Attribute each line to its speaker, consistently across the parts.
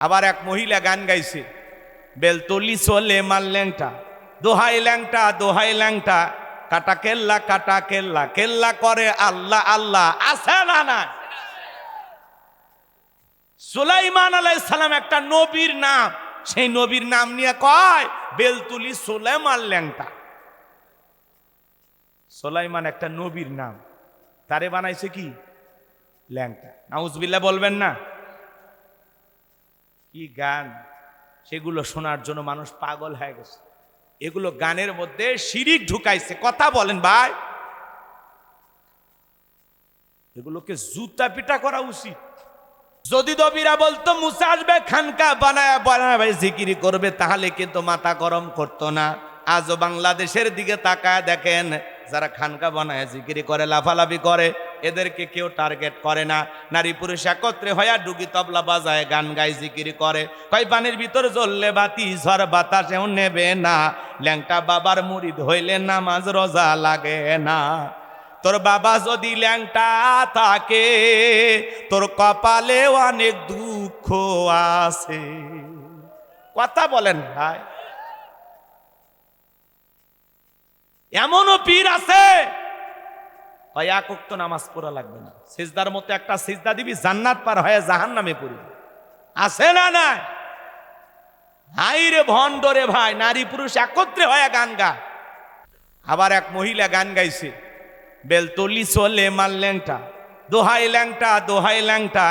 Speaker 1: আবার এক মহিলা গান গাইছে, বেলতলি চলে মাল ল্যাংটা, দোহাই ল্যাংটা দোহাই ল্যাংটা, কাটা কেল্লা কেল্লা করে আল্লাহ আল্লাহ। আছে না না? সুলাইমান আলাইহিস সালাম একটা নবীর নাম, সেই নবীর নাম নিয়ে কয় বেলতুলি সুলাইমান ল্যাংটা। সুলাইমান একটা নবীর নাম, তারে বানাইছে কি ল্যাংটা। নাউজুবিল্লাহ বলবেন না? কি গান, সেগুলো শোনার জন্য মানুষ পাগল হয়ে গেছে। এগুলো গানের মধ্যে শিরিক ঢুকাইছে। কথা বলেন ভাই, এগুলোকে জুতা পিটা করা উচিত। যদি দবিরা বলতো মুসা আসবে খানকা বানায় বানায় জিকিরি করবে, তাহলে কিন্তু মাথা গরম করতো না। আজও বাংলাদেশের দিকে তাকায় দেখেন, যারা খানকা বানায় জিকিরি করে লাফালাফি করে, এদেরকে কেউ টার্গেট করে না। নারী পুরুষ একত্রে হইয়া ডুগি তবলা বাজায় গান গায় জিকিরি করে। কয় পানির ভিতর জ্বললে বাতি ঝড় বাতাসেও নেবে না, ল্যাংটা বাবার মুরিদ হইলে নামাজ রোজা লাগে না। তোর বাবা যদি ল্যাংটা থাকে, তোর কপালে অনেক দুঃখ আছে। কথা বলেন ভাই, এমনও পীর আছে এক ওয়াক্ত নামাজ পড়া লাগবে না, সিজদার মতো একটা সিজদা দিবি জান্নাত পার হয়ে জাহান্নামে পড়বি। আছে না না? হাই রে ভণ্ড রে ভাই, নারী পুরুষ একত্রে হয়ে গান গা। আবার এক মহিলা গান গাইছে, বেলতলি চলে মাল ল্যাংটা, দোহাই ল্যাংটা দোহাই ল্যাংটা,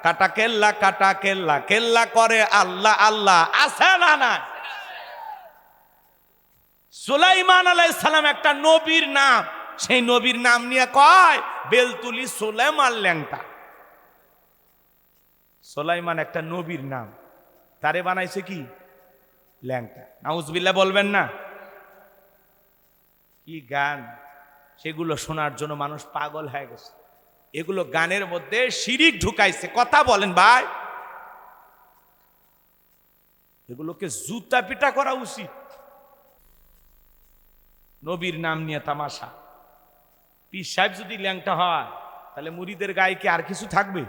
Speaker 1: কাটা কেল্লা কেল্লা করে আল্লাহ আল্লাহ। আছে না না? সুলাইমান আলাইহিস সালাম একটা নবীর নাম, সেই নবীর নাম নিয়ে কয় বেলতুলি সুলাইমান ল্যাংটা। সুলাইমান একটা নবীর নাম, তারে বানাইছে কি ল্যাংটা। নাউজুবিল্লাহ বলবেন না? কি গান, সেগুলো শোনার জন্য মানুষ পাগল হয়ে গেছে। এগুলো গানের মধ্যে শিরিক ঢুকাইছে। কথা বলেন ভাই, এগুলোকে জুতা পিটা করা উচিত। নবীর নাম নিয়ে তামাশা। পীর সাহেব যদি ল্যাংটা হয়, তাহলে মুরিদের গায়ে কি আর কিছু থাকবে?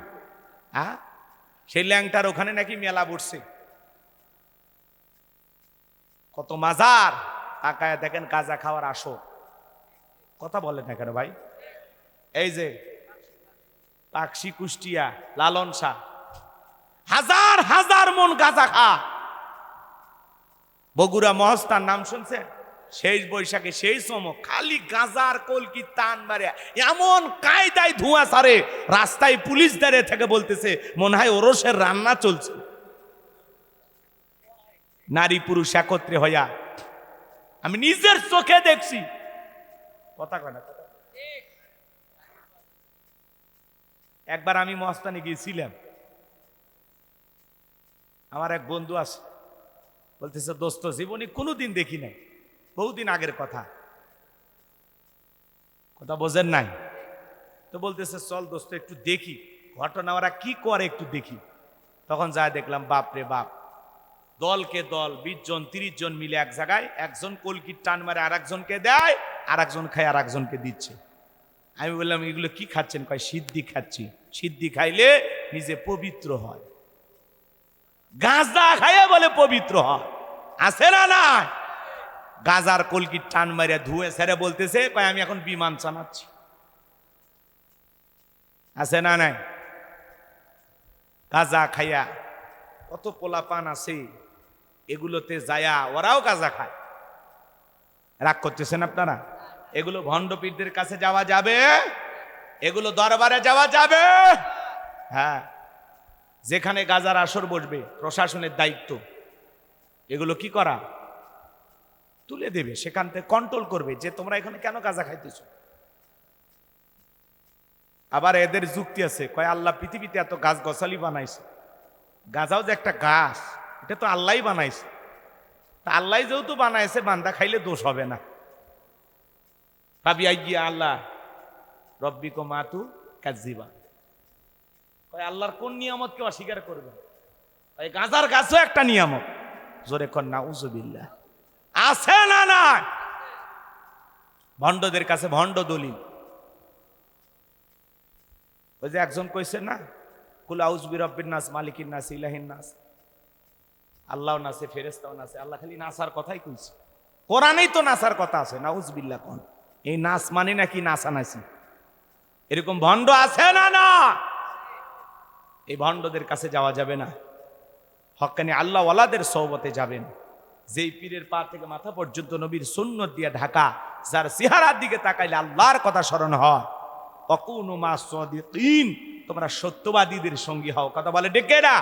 Speaker 1: হ্যাঁ, সেই ল্যাংটার ওখানে নাকি মেলা বসছে, কত মাজার, তাকায় দেখেন গাঁজা খাওয়ার আসো। কথা বলেন না কেন ভাই? এই যে পাকশি, কুষ্টিয়া, লালন শাহ, হাজার হাজার মন গাঁজা খা। বগুড়া মহস্তার নাম শুনছেন? শেষ বৈশাখে সেই চমক, খালি গাঁজার কলকি টান মারে, এমন কায়দায় ধোঁয়া ছাড়ে, রাস্তায় পুলিশ দাঁড়িয়ে থেকে বলতেছে মনে হয় ওরসের রান্না চলছে। নারী পুরুষ একত্রে হইয়া, আমি নিজের চোখে দেখছি। কথা কয় না? একবার আমি মস্তানে গিয়েছিলাম, আমার এক বন্ধু আছে, বলতেছে দোস্ত জীবনে কোনোদিন দেখি নাই, বহুদিন আগের কথা, কথা বোঝেন নাই তো। বলতেছে চল দোস্ত একটু দেখি ঘটনা ওরা কি করে, একটু দেখি। তখন যা দেখলাম, বাপ রে বাপ, দলকে দল 20 জন 30 জন মিলে এক জায়গায়, একজন কলকির টান মারে আর একজনকে দেয়, আর একজন খায় আর একজনকে দিচ্ছে। আমি বললাম এগুলো কি খাচ্ছেন? কয় সিদ্ধি খাচ্ছি। সিদ্ধি খাইলে নিজে পবিত্র হয়। গাঁজা খাইয়ে বলে পবিত্র হয়। আছে না না? গাজার কলকির টান মারিয়া ধুয়ে সেরে বলতেছে কয় আমি এখন বিমান চালাচ্ছি। আছে না নাই? গাজা খাইয়া কত পোলাপান আছে, এগুলোতে যায়া ওরাও গাজা খায়। রাগ করতেছেন আপনারা? এগুলো ভণ্ডপীরদের কাছে যাওয়া যাবে? এগুলো দরবারে যাওয়া যাবে? হ্যাঁ, যেখানে গাজার আসর বসবে প্রশাসনের দায়িত্ব এগুলো কি করা, তুলে দেবে, সেখান থেকে কন্ট্রোল করবে যে তোমরা এখানে কেন গাঁজা খাইতেছ। আবার এদের যুক্তি আছে, কয় আল্লাহ পৃথিবীতে এত গাছ গছালি বানাইছে, গাঁজাও যে একটা গাছ, এটা তো আল্লাহই বানাইছে, তা আল্লাহ যেহেতু বানাইছে বান্দা খাইলে দোষ হবে না। ভাবি আইয়া আল্লাহ রব্বিক মাতু কাজিবা, কয় আল্লাহর কোন নিয়ামতকে অস্বীকার করবে? গাঁজার গাছও একটা নিয়ামত। জোরে কর নাউজুবিল্লাহ। আছে না না? ভণ্ডদের কাছে ভণ্ড দলিল। ওই যে একজন কইছে না, কুল আউযু বিরাব্বিন নাস মালিকিন নাস ইলাহিন নাস, আল্লাহও নাচে, ফেরেশতাও নাচে, আল্লাহ খালি নাচার কথাই কইছে। কোরআনেই তো নাচার কথা আছে, নাউজুবিল্লাহ। কোন এই নাচ মানে নাকি নাচানাচি? এরকম ভণ্ড আছে না? না, এই ভণ্ডদের কাছে যাওয়া যাবে না। হক্কানি আল্লাহ ওয়ালাদের সহবতে যাবেন। যেই পীরের পা থেকে মাথা পর্যন্ত নবীর সুন্নত দিয়ে ঢাকা, যার চেহারার দিকে তাকাইলে আল্লাহর কথা স্মরণ হয়। অকুনু মা সাদিকিন, তোমরা সত্যবাদীদের সঙ্গী হও। কথা বলে ডেকে না।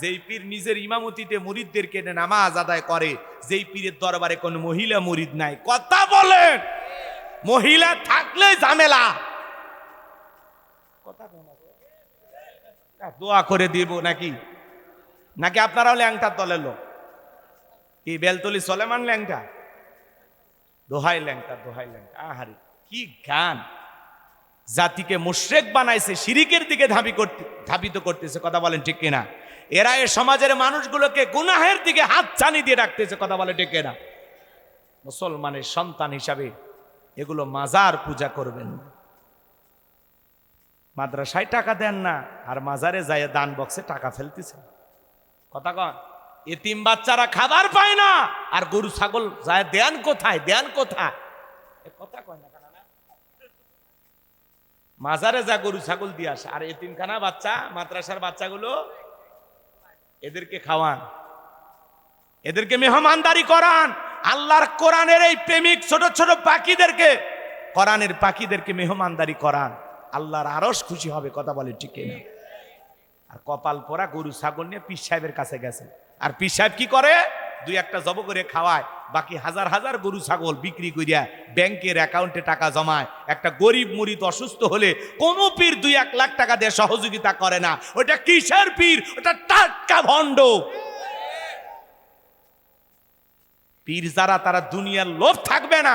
Speaker 1: যেই পীর নিজের ইমামতিতে মুরিদদেরকে নামাজ আদায় করে, যেই পীরের দরবারে কোন মহিলা মুরিদ নাই। কথা বলেন, মহিলা থাকলে ঝামেলা। কথা দোয়া করে দিব নাকি? নাকি আপনারাও ল্যাংটার দলের লোক? কি বেলতলি সলেমান ল্যাংটা? দোহাই ল্যাংটা, দোহাই ল্যাংটা। আহারে কি গান! জাতিকে মুশরিক বানাইছে, শিরিকের দিকে ধাবিত করতেছে। কথা বলেন ঠিক কিনা? এরা এ সমাজের মানুষগুলোকে গুনাহের দিকে হাত ছানি দিয়ে রাখতেছে। কথা বলে ঠিক কিনা? মুসলমানের সন্তান হিসাবে এগুলো মাজার পূজা করবেন না। মাদ্রাসায় টাকা দেন না, আর মাজারে যায় দান বক্সে টাকা ফেলতেছে। কথা কন, এতিম বাচ্চারা খাবার পায় না, আর গরু ছাগল যায় দেন কোথায়? দেন কোথায়? কথা কয় না কেন? মাজারে যা গরু ছাগল দিয়ে আসে, আর এতিমখানা বাচ্চা, মাদ্রাসার বাচ্চাগুলো এদেরকে খাওয়ান, এদেরকে মেহমানদারি করান। আল্লাহর কোরআনের এই প্রেমিক ছোট ছোট পাখিদেরকে, কোরআনের পাখিদেরকে মেহমানদারি করান, আল্লাহর আরশ খুশি হবে। কথা বলে ঠিক না? আর কপাল পোড়া গরু ছাগল নিয়ে পীর সাহেবের কাছে গেছে, আর পীর সাহেব কি করে? দুই একটা জব করে খাওয়ায়, বাকি হাজার হাজার গরু ছাগল বিক্রি করিয়া ব্যাংকের অ্যাকাউন্টে টাকা জমায়। একটা গরিব মুরিদ অসুস্থ হলে কোনো পীর 2-1 লাখ টাকা দিয়ে সহযোগিতা করে না। ওটা কিসের পীর? ওটা টাটকা ভণ্ড পীর। যারা তারা দুনিয়ার লোভ থাকবে না।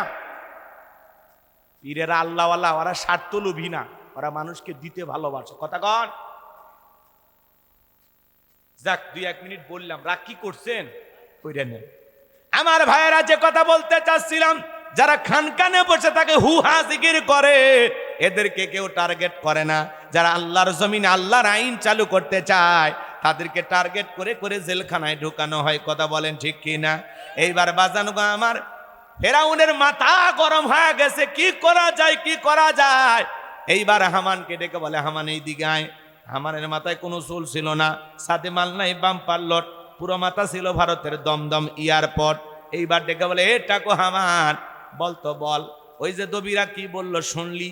Speaker 1: পীরেরা আল্লাহওয়ালা, ওরা স্বার্থলোভী না, ওরা মানুষকে দিতে ভালোবাসে। কথা কন। যাক, 2-1 মিনিট বললাম, রাগ কি করছেন? কইরা নেন। আমার ভাইয়েরা, যে কথা বলতে চাচ্ছিলাম, যারা খানকানে বসে থাকে হুহা জিকির করে, এদেরকে কেউ টার্গেট করে না। যারা আল্লাহর জমিনে আল্লাহর আইন চালু করতে চায়, তাদেরকে টার্গেট করে করে জেলখানায় ঢুকানো হয়। কথা বলেন ঠিক কি না? এইবার বাজানো আমার ফেরাউনের মাথা গরম হয়ে গেছে, কি করা যায়, কি করা যায়। এইবার হামানকে ডেকে বলে, হামান এই দিকে আয়। হামানের মাথায় কোনো চুল ছিল না, সাথে মাল নাই, বাম্পার লট, পুরো মাথা ছিল ভারতের দমদম এয়ারপোর্ট। এইবার ডেকে বলে, এটাকো হামান, বলতো বল, ওই যে দবিরা কি বললো শুনলি?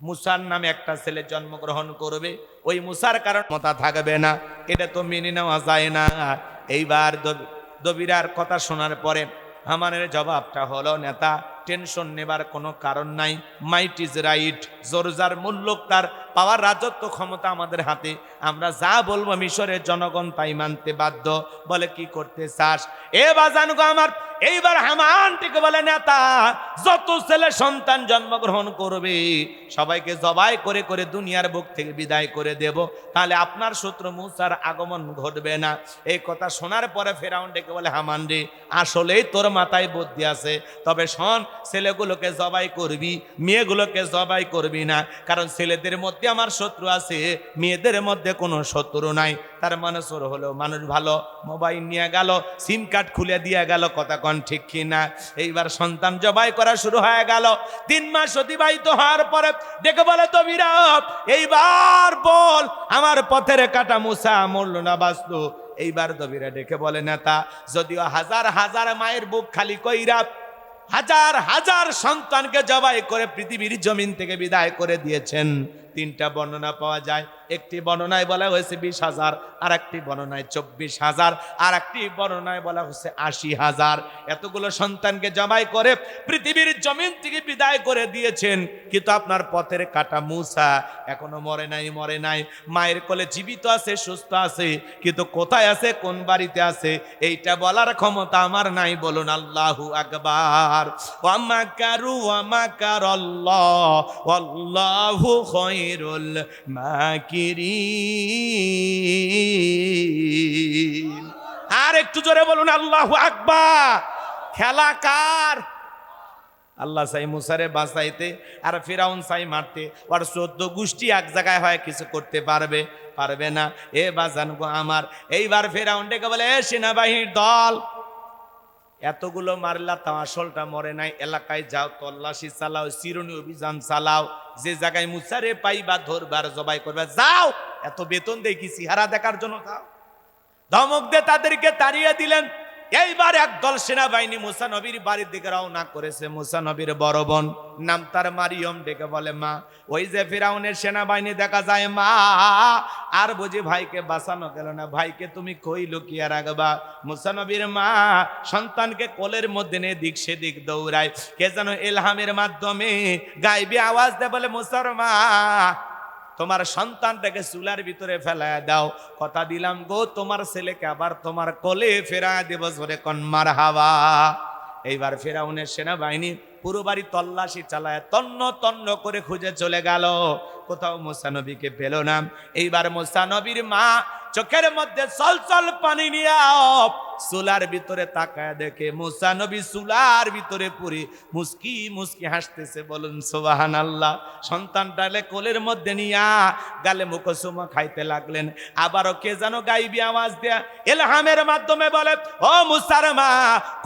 Speaker 1: মুসার নামে একটা ছেলে জন্মগ্রহণ করবে, ওই মুসার কারণ মাথা থাকবে না, এটা তো মেনে নেওয়া যায় না। এইবার দবিরার কথা শোনার পরে হামানের জবাবটা হলো, নেতা টেনশন নেবার কোনো কারণ নাই, মাইট ইজ রাইট, জোরজার মূল্যক তার পাওয়ার রাজত্ব ক্ষমতা আমাদের হাতে, আমরা যা বলবো মিশরের জনগণ তাই মানতে বাধ্য। বলে, কি করতে চাস? এ বাজান গো আমার। এইবার হামান থেকে বলে, নেতা যত ছেলে সন্তান জন্মগ্রহণ করবে সবাইকে জবাই করে করে দুনিয়ার বুক থেকে বিদায় করে দেব, তাহলে আপনার শত্রু মুসার আগমন ঘটবে না। এই কথা শোনার পরে ফেরাউন ডেকে বলে, হামান রে, আসলেই তোর মাথায় বুদ্ধি আছে, তবে শোন, ছেলেগুলোকে জবাই করবি, মেয়েগুলোকে জবাই করবি না, কারণ ছেলেদের মধ্যে আমার শত্রু আছে, মেয়েদের মধ্যে কোনো শত্রু নাই। তার মানে সর হলো মানুষ ভালো, মোবাইল নিয়ে গেল, সিম কার্ড খুলে দিয়ে গেল। কথা কন ঠিক কি না? এইবার সন্তান জবাই করা শুরু হয়ে গেল। 3 মাস অতিবাহিত হওয়ার পরে ডেকে বলে, তবিরা এইবার বল, আমার পথের কাটা মুসা মরল না বাঁচলো? এইবার দবিরা ডেকে বলে, নেতা যদিও হাজার হাজার মায়ের বুক খালি কইরা হাজার হাজার সন্তানকে জবাই করে পৃথিবীর জমিন থেকে বিদায় করে দিয়েছেন, 3টা বর্ণনা পাওয়া যায়। একটি বর্ণনায় বলা হয়েছে 20,000, আর একটি বর্ণনায় 24,000, আর একটি বর্ণনায় বলা হয়েছে 80,000। এতগুলো সন্তানকে জবাই করে পৃথিবীর জমিন থেকে বিদায় করে দিয়েছেন, কিন্তু আপনার পথের কাটা মুসা এখনো মরে নাই, মরে নাই, মায়ের কোলে জীবিত আছে, সুস্থ আছে, কিন্তু কোথায় আছে, কোন বাড়িতে আছে, এইটা বলার ক্ষমতা আমার নাই। বলুন আল্লাহু আকবার। ওয়া মাকারু ওয়া মাকারাল্লাহ ওয়াল্লাহু খায়রুল মাকিরিন। আর একটু জোরে বলুন আল্লাহু আকবার। খেলা কার? আল্লাহ চাই মুসারে বাঁচাইতে, আর ফিরাউন চাই মারতে। আর 14 গোষ্ঠী এক জায়গায় হয় কিছু করতে পারবে? পারবে না। এ বাজান গো আমার, এইবার ফিরাউন ডেকে বলে, এ সেনাবাহিনীর দল, এতগুলো মারলা তাও আসলটা মরে নাই, এলাকায় যাও, তল্লাশি চালাও, চিরুনি অভিযান চালাও, যে জায়গায় মুসারে পাইবা ধরবার জবাই করবে যাও। এত বেতন দেই কি চেহারা দেখার জন্য? যাও। ধমক দিয়ে তাদেরকে তাড়িয়ে দিলেন। এইবার একদল সেনাবাহিনী মুসা নবীর বাড়ির দিকে রওনা করেছে। মুসা নবীর বড় বোন, নাম তার মারিয়ম, ডেকে বলে, মা, ওই যে ফিরাউনের সেনাবাহিনী দেখা যায় মা, আর বুঝি ভাইকে বাঁচানো গেল না, ভাইকে তুমি কই লুকিয়ে রাখবা? মুসা নবীর মা সন্তানকে কোলের মধ্যে নিয়ে দিক সেদিক দৌড়ায়। কে যেন ইলহামের মাধ্যমে গাইবি আওয়াজ দেয়, বলে, মুসার মা, তোমার সন্তানটাকে চুলার ভিতরে ফেলায় দাও, কথা দিলাম গো তোমার ছেলেকে আবার তোমার কোলে ফেরায় দেব, জোরে কোন মারহাবা। এইবার ফিরাউনের সেনাবাহিনী পুরো বাড়ি তল্লাশি চালায়, তন্ন তন্ন করে খুঁজে চলে গেল, কোথাও মুসা নবীকে পেল না। এইবার মুসা নবীর মা চোখের মধ্যে চলচল পানি নিয়ে চুলার ভিতরে তাকায় দেখে মুসা নবী চুলার ভিতরে পড়ে মুস্কি মুস্কি হাসতেছে। বলুন সুবহানাল্লাহ। সন্তানটালে কোলের মধ্যে নিয়া গালে মুখ চুমা খাইতে লাগলেন। আবারও কে যেন গাইবি আওয়াজ দেয়া ইলহামের মাধ্যমে বলে, ও মুসার মা,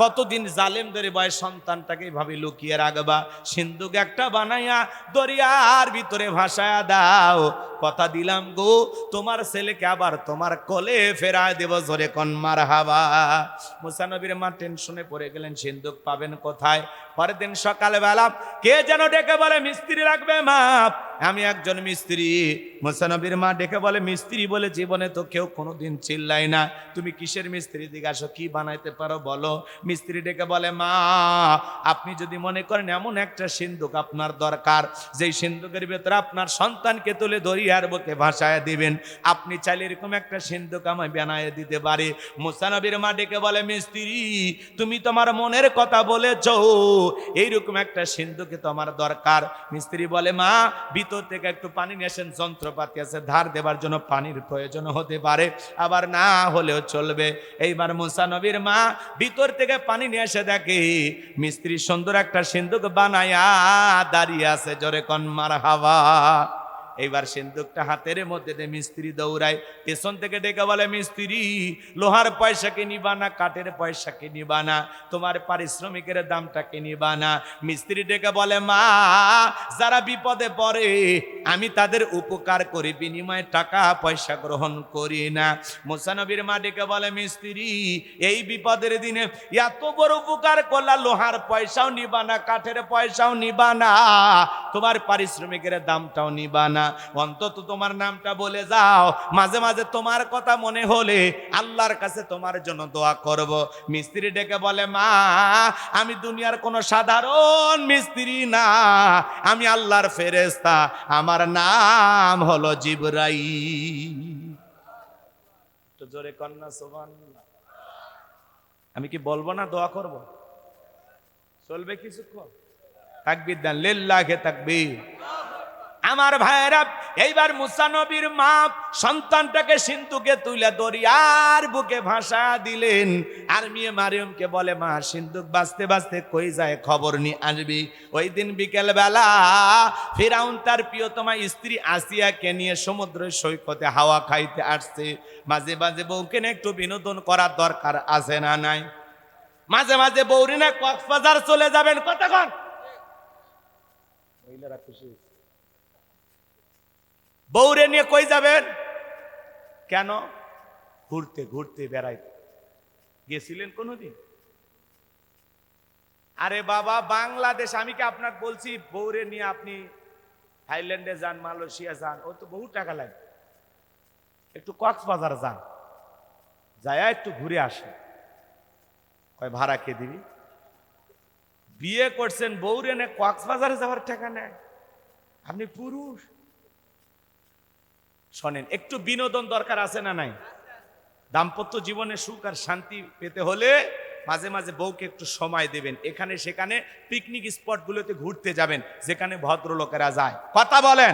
Speaker 1: কতদিন জালেমদের ভয়ে সন্তানটাকে ভাবে লুকিয়ে রাখবা? সিন্ধুক একটা বানাইয়া দরিয়ার ভিতরে ভাসায়া দাও, কথা দিলাম গো তোমার ছেলেকে আবার তোমার কোলে ফেরায় দেব, জোরে কোন মারহাবা। মুসা নবীর মা টেনশনে পড়ে গেলেন, সিন্ধুক পাবেন কোথায়? পরের দিন সকালবেলা কে যেন ডেকে বলে, মিস্ত্রি রাখবে মা, আমি একজন মিস্ত্রি। মুসা নবীর মা ডেকে বলে, মিস্ত্রি বলে জীবনে তো কেউ কোনোদিন চিল্লাই না, তুমি কিসের মিস্ত্রি? দিকে আসো, কি বানাইতে পারো বলো। মিস্ত্রি ডেকে বলে, মা, আপনি যদি মনে করেন এমন একটা সিন্ধুক আপনার দরকার, যেই সিন্ধুকের ভেতরে আপনার সন্তানকে তুলে দরিয়ার বুকে ভাসায় দিবেন, আপনি চাইলে এরকম একটা সিন্ধুক আমায় বানায় দিতে পারে। মুসা নবীর মা ডেকে বলে, মিস্ত্রি, তুমি তোমার মনের কথা বলেছো, এইরকম একটা সিন্ধুকে তো আমার দরকার। মিস্ত্রি বলে, মা, ভিতর থেকে একটু পানি নিয়ে আসেন, যন্ত্রপাতি আছে, ধার দেবার জন্য পানির প্রয়োজন হতে পারে, আবার না হলেও চলবে। এইবার মুসা নবীর মা ভিতর থেকে পানি নিয়ে এসে দেখে মিস্ত্রি সুন্দর একটা সিন্ধুক বানায়া দাঁড়িয়ে আছে, জোরে কোন মারহাবা। এইবার সিন্ধুকটা হাতের মধ্যে দিয়ে মিস্ত্রি দৌড়ায়, পেছন থেকে ডেকে বলে, মিস্ত্রি, লোহার পয়সাকে নিবা না, কাঠের পয়সাকে নিবা না, তোমার পারিশ্রমিকের দামটাকে নিবা না? মিস্ত্রি ডেকে বলে, মা, যারা বিপদে পড়ে আমি তাদের উপকার করি, বিনিময়ে টাকা পয়সা গ্রহণ করি না। মুসা নবীর মা ডেকে বলে, মিস্ত্রি, এই বিপদের দিনে এত বড় উপকার করলা, লোহার পয়সাও নিবা না, কাঠের পয়সাও নিবা না, তোমার পারিশ্রমিকের দামটাও নিবা না, অন্তত তোমার নামটা বলে যাও, মাঝে মাঝে তোমার কথা মনে হলে আল্লাহর কাছে তোমার জন্য দোয়া করব। মিস্ত্রি ডেকে বলে, মা, আমি দুনিয়ার কোনো সাধারণ মিস্ত্রি না, আমি আল্লাহর ফেরেশতা, আমার নাম হলো জিবরাইল। তো জোরে কন্যা সুবহানাল্লাহ। আমি কি বলবো না দোয়া করব? চলবে কিছুক্ষণ? তাকবীর দেন, লিল্লাহি তাকবীর। আমার ভাইরা, এইবার মুসা নবীর মা সন্তানটাকে সিন্ধুকে তুলে দরিয়ার বুকে ভাসা দিলেন। আর মেয়ে মারিয়মকে বলে, মা, সিন্ধুক বাঁচতে বাঁচতে কই যায়, খবর নিয়ে আসবি। ওই দিন বিকেল বেলা ফিরাউন তার প্রিয়তমা স্ত্রী আসিয়াকে নিয়ে সমুদ্র সৈকতে হাওয়া খাইতে আসছে। মাঝে মাঝে বউকে নিয়ে একটু বিনোদন করার দরকার আছে না নাই? মাঝে মাঝে বউরি না কক্সবাজার চলে যাবেন, কতক্ষণ মহিলারা খুশি, বউরে নিয়ে কই যাবেন? কেন? ঘুরতে ঘুরতে বেড়াইতে গেছিলেন কোনদিন? আরে বাবা, বাংলাদেশ, আমি কি আপনাকে বলছি বউরে নিয়ে আপনি থাইল্যান্ডে যান, মালয়েশিয়া যান, ও তো বহু টাকা লাগে। একটু কক্সবাজার যান, যায় একটু ঘুরে আসে, কয় ভাড়া কে দিবি? বিয়ে করছেন, বউরে নিয়ে কক্সবাজারে যাওয়ার টাকা নেয়? আপনি পুরুষ। শোনেন, একটু বিনোদন দরকার আছে না নাই? দাম্পত্য জীবনে সুখ আর শান্তি পেতে হলে মাঝে মাঝে বউকে একটু সময় দেবেন, এখানে সেখানে পিকনিক স্পটগুলোতে ঘুরতে যাবেন, যেখানে ভদ্রলোকেরা যায়। কথা বলেন।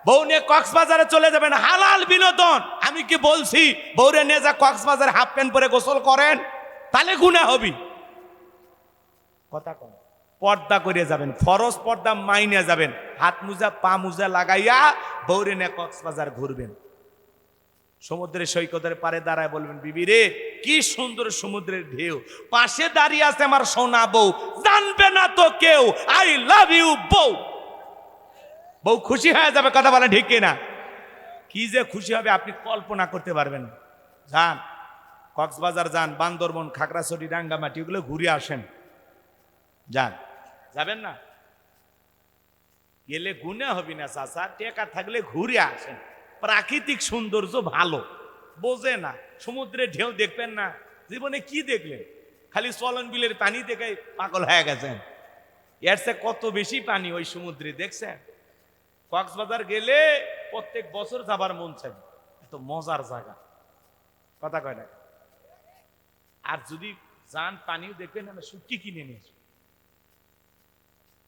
Speaker 1: বউ নিয়ে কক্সবাজারে চলে যাবেন, হালাল বিনোদন। আমি কি বলছি বউরে নিয়ে যা কক্সবাজারে হাফ প্যান্ট পরে গোসল করেন, তাহলে গুনাহ হবি? কথা কন। পর্দা করে যাবেন, ফরজ পর্দা মাইনে যাবেন, হাত মোজা পা মোজা লাগাইয়া বৌরে নিয়ে কক্সবাজার ঘুরবেন। সমুদ্রের সৈকতের পারে দাঁড়ায় বলবেন, বিবি রে কি সুন্দর সমুদ্রের ঢেউ, পাশে দাঁড়িয়ে আছে আমার সোনা বউ, জানবে না তো কেউ আই লাভ ইউ বউ। বউ খুশি হয়ে যাবে, কথা বলে ঠিক কিনা? কি যে খুশি হবে আপনি কল্পনা করতে পারবেন। যান কক্সবাজার যান, বান্দরবন, খাগড়াছড়ি, রাঙ্গামাটি, ওগুলো ঘুরে আসেন। যান, যাবেন না? গেলে গুনে হবি না চাচা, টেকা থাকলে ঘুরে আসেন। প্রাকৃতিক সৌন্দর্য ভালো, বোঝে না। সমুদ্রের ঢেউ দেখবেন না, জীবনে কি দেখলেন? খালি চলন বিলের পানি দেখে পাগল হয়ে গেছেন। এর চেয়ে কত বেশি পানি ওই সমুদ্রে দেখছেন। কক্সবাজার গেলে প্রত্যেক বছর যাবার মন চাই, এত মজার জায়গা, কথা কয় না। আর যদি যান পানিও দেখবেন না, শুটকি কিনে নিয়ে আসবেন।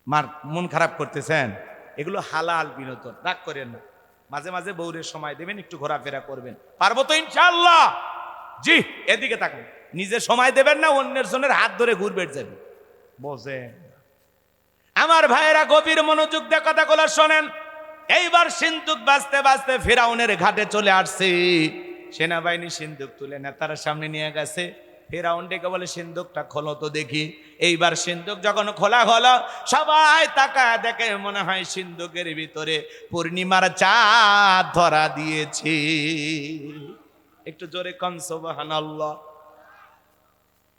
Speaker 1: মার মন খারাপ করতেছেন, এগুলো হালাল বিনোদন, রাগ করেন না। মাঝে মাঝে বউরের সময় দেবেন, একটু ঘোরাফেরা করবেন। পারবো তো ইনশাআল্লাহ? জি, এদিকে তাকান। নিজে সময় দেবেন না, অন্যের জনের হাত ধরে ঘুরবে যাবেন, বোঝেন? আমার ভাইয়েরা গভীর মনোযোগ দিয়ে কথাগুলো শোনেন। এইবার সিন্দুক বাজতে বাজতে ফেরাউনের ঘাটে চলে আসছে। সেনাবাহিনী সিন্দুক তুলে নেতার সামনে নিয়ে গেছে। ফেরাউন ডেকে বলে, সিন্দুকটা খোলো তো দেখি। এইবার সিন্দুক যখন খোলা হলো, সবাই তাকায় দেখে, মনে হয় সিন্দুকের ভিতরে পূর্ণিমার চাঁদ ধরা দিয়েছে। একটু জোরে কোন সুবহানাল্লাহ।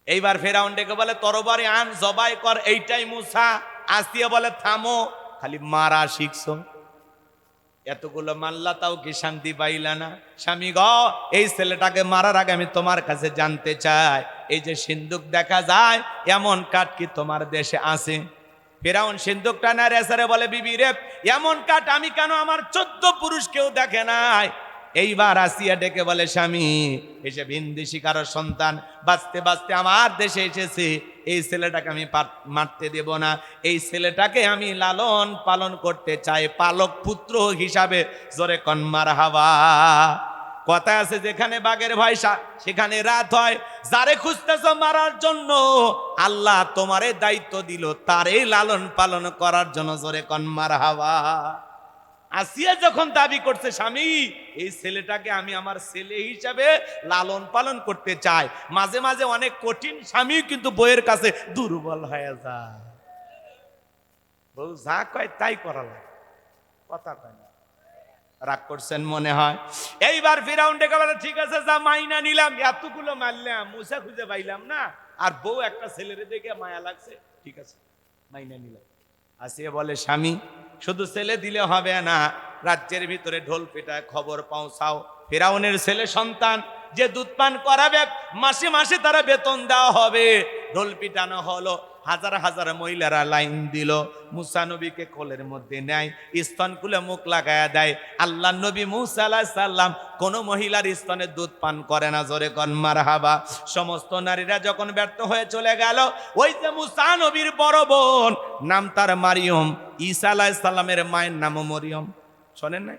Speaker 1: এইবার ফেরাউন ডেকে বলে, তরবারি আন, জবাই কর। এইটাই মুসা। আসিয়া বলে, থামো, খালি মারা শিখছো, এতগুলো মাল্লা তাও কি শান্তি পাইলা না? স্বামী গ, এই ছেলেটাকে মারার আগে আমি তোমার কাছে জানতে চাই, এই যে সিন্দুক দেখা যায়, এমন কাঠ কি তোমার দেশে আছে? ফেরাউন সিন্দুকটা না রেসারে বলে, বিবি রে, এমন কাঠ আমি কেন, আমার 14 পুরুষ কেউ দেখে নাই। এইবার আসিয়া ডেকে বলে, স্বামী, এসে ভিনদেশী কারো সন্তান বাঁচতে বাঁচতে আমার দেশে এসেছে, এই ছেলেটাকে আমি মারতে দেব না। এই ছেলেটাকে আমি লালন পালন করতে চাই পালক পুত্র হিসাবে। জোরে কন মারহাবা। কথা আছে, যেখানে বাঘের ভয় সেখানে রাত হয়। যারে খুঁজতেছ মারার জন্য, আল্লাহ তোমারে দায়িত্ব দিল তারে লালন পালন করার জন্য। জোরে কন মারহাবা। আসিয়া যখন দাবি করছে, স্বামী, এই ছেলেটাকে আমি আমার ছেলে হিসাবে লালন পালন করতে চাই। মাঝে মাঝে অনেক কঠিন স্বামী কিন্তু বইয়ের কাছে দুর্বল হয়ে যায়। বউ যা কয় তাই করা লাগে, কথা কয় না। রাগ করছেন মনে হয়। এইবার ফিরাউন ডেকে বলে, ঠিক আছে, যা মাইনা নিলাম, এতগুলো মারলাম, মুসা খুঁজে পাইলাম না, আর বউ একটা ছেলেরে দেখে মায়া লাগছে, ঠিক আছে, মাইনা নিলাম। আসিয়া বলে, স্বামী, শুধু ছেলে দিলে হবে না, রাজ্যের ভিতরে ঢোল পেটায় খবর পৌঁছাও। ফেরাউনের ছেলে সন্তান যে দুধ পান করাবে, মাসে মাসে তারা বেতন দেওয়া হবে। ঢোল পিটানো হলো, হাজার হাজার মহিলারা লাইন দিল। মুসা নবীকে কোলের মধ্যে নেয়, স্তন খুলে মুখ লাগায়া দেয়। আল্লাহ নবী মুসা আলাইহিস সালাম কোন মহিলার স্তনে দুধ পান করে না। জোরে কোন মারহাবা। সমস্ত নারীরা যখন ব্যর্থ হয়ে চলে গেল, ওই যে মুসা নবীর বড় বোন, নাম তার মারিয়ম, ঈসা আলাইহিস সালামের মায়ের নামও মরিয়ম। শোনেন না?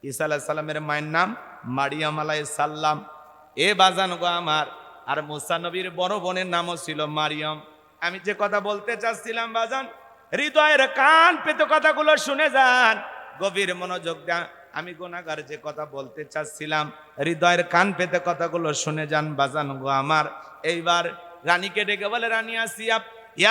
Speaker 1: ঈসা আলাইহিস সালামের মায়ের নাম মারিয়াম আলাইহিস সালাম। এ বাজান গো আমার, আর মুসা নবীর বড় বোনের নামও ছিল মারিয়ম। আমি যে কথা বলতে চাচ্ছিলাম বাজান, হৃদয়ের কান পেতে কথাগুলো শুনে যান, গভীর মনোযোগ দেন। আমি গুনাহগার যে কথা বলতে চাচ্ছিলাম, হৃদয়ের কান পেতে কথাগুলো শুনে যান বাজান গো আমার। এইবার রানীকে ডেকে বলে, রানী আসিয়া,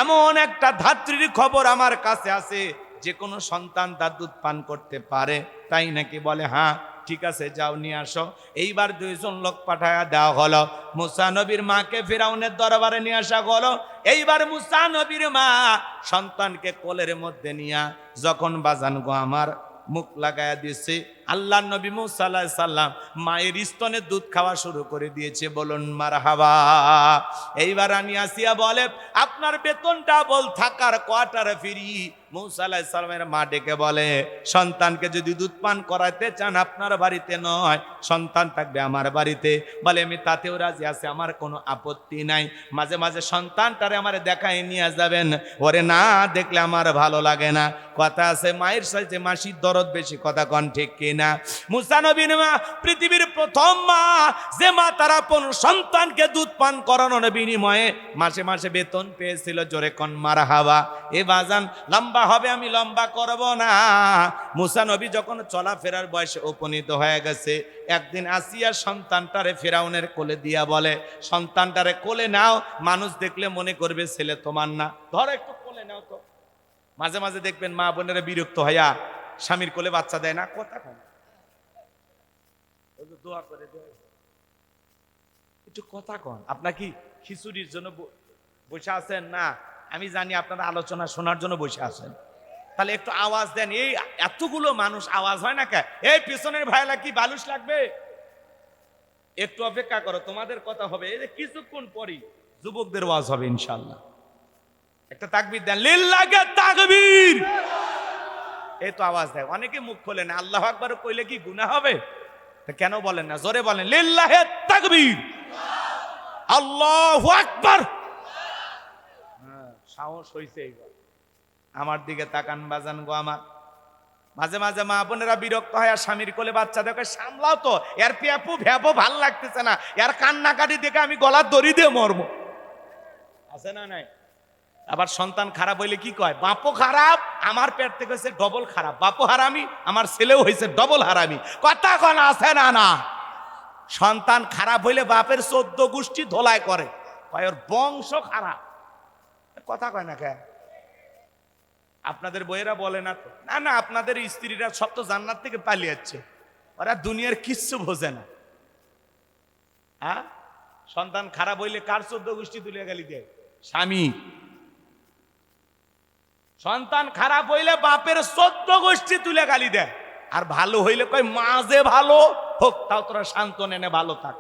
Speaker 1: এমন একটা ধাত্রীর খবর আমার কাছে আছে, যে কোনো সন্তান তার দুধ পান করতে পারে। তাই নাকি? বলে, হ্যাঁ, ঠিক আছে, যাও নিয়ে আসো। এইবার 2 জন লোক পাঠায়া দেওয়া হলো। মুসা নবীর মাকে ফিরাউনের দরবারে নিয়ে আসা হলো। এইবার মুসা নবীর মা সন্তানকে কোলের মধ্যে নিয়া যখন বাজান গো আমার মুখ লাগায়া দিয়েছে, আল্লাহ নবী মুসা আলাইহিস সালাম মায়ের স্তনে দুধ খাওয়া শুরু করে দিয়েছে। বলুন মারহাবা। এইবার রানী আসিয়া বলে, আপনার বেতন ডাবল, থাকার কোয়ার্টার ফ্রি। মুসা আলাইহিস সালামের মা ডেকে বলে, সন্তানকে যদি দুধ পান করাইতে চান, আপনার বাড়িতে নয়, সন্তান থাকবে আমার বাড়িতে। বলে, আমি তাতেও রাজি আছি, আমার কোনো আপত্তি নাই। মাঝে মাঝে সন্তানটারে আমার দেখাই নিয়ে যাবেন, ওরে না দেখলে আমার ভালো লাগে না। কথা আছে, মায়ের সাথে মাসির দরদ বেশি, কথা কন ঠিক কিনা? না। মুসা নবীর মা পৃথিবীর প্রথম মা, যে মা তার আপন সন্তানকে দুধ পান করানোর বিনিময়ে মাসে মাসে বেতন পেয়েছিল। জোরে কোন মারহাবা। এ বাজান লম্বা হবে, আমি লম্বা করব না। মুসা নবী যখন চলাফেরার বয়সে উপনীত হয়ে গেছে, একদিন আসিয়া সন্তানটারে ফেরাউনের কোলে দিয়া বলে, সন্তানটারে কোলে নাও, মানুষ দেখলে মনে করবে ছেলে তোমার না, ধরো একটু কোলে নাও তো। মাঝে মাঝে দেখবেন মা বোনেরা বিরক্ত হইয়া স্বামীর কোলে বাচ্চা দেয় না, কথা কয় না, দোয়া করে দেয়, একটু কথা কন। আপনার কি খিচুড়ির জন্য বসে আছেন? না, আমি জানি আপনারা আলোচনা শোনার জন্য বসে আছেন। তাহলে একটু আওয়াজ দেন। এই এতগুলো মানুষ আওয়াজ হয় না কে? এই পিছনের ভাইলা কি বালুস লাগবে? একটু অপেক্ষা করো, তোমাদের কথা হবে। এই যে কিছুক্ষণ পরই যুবকদের ওয়াজ হবে ইনশাআল্লাহ। একটা তাকবীর দেন, লিল্লাহি তাকবীর। এই তো আওয়াজ দেয়, অনেকে মুখ খোলে না। আল্লাহু আকবার কইলে কি গুনাহ হবে? কেন বলেন না? জোরে বলেন, লিল্লাহি তাকবীর, আল্লাহু আকবার। সাহস হইছে এইবার। আমার দিকে তাকান বাজান গো আমার। মাঝে মাঝে মা বোনেরা বিরক্ত হয় আর স্বামীর কোলে বাচ্চা দেখে, সামলাও তো, এর পেপু ভেপো ভাল লাগতেছে না, এর কান্নাকাটি দেখে আমি গলার দড়ি দিয়ে মরবো। আছে না নাই? আবার সন্তান খারাপ হইলে কি কয়? বাপও খারাপ, আমার পেট থেকে হয়েছে ডবল খারাপ। বাপও হারামি, আমার ছেলেও হয়েছে ডবল হারামি। কথা কোন আছে না? না। সন্তান খারাপ হইলে বাপের 14 গোষ্ঠী ধোলাই করে, কয় ওর বংশ খারাপ। কথা কয় না কে? আপনাদের বইয়েরা বলে না তো? না না, আপনাদের স্ত্রীরা সব তো জান্নাত থেকে পালিয়ে যাচ্ছে, ওরা দুনিয়ার কিচ্ছু বোঝে না। হ্যাঁ, সন্তান খারাপ হইলে কার 14 গোষ্ঠী তুলে গালি দেয়? স্বামী। সন্তান খারাপ হইলে বাপের 14 গোষ্ঠী তুলে গালি দেয়। আর ভালো হইলে কয় মা যে ভালো হোক, তাও তোরা শান্ত নেনে ভালো থাক।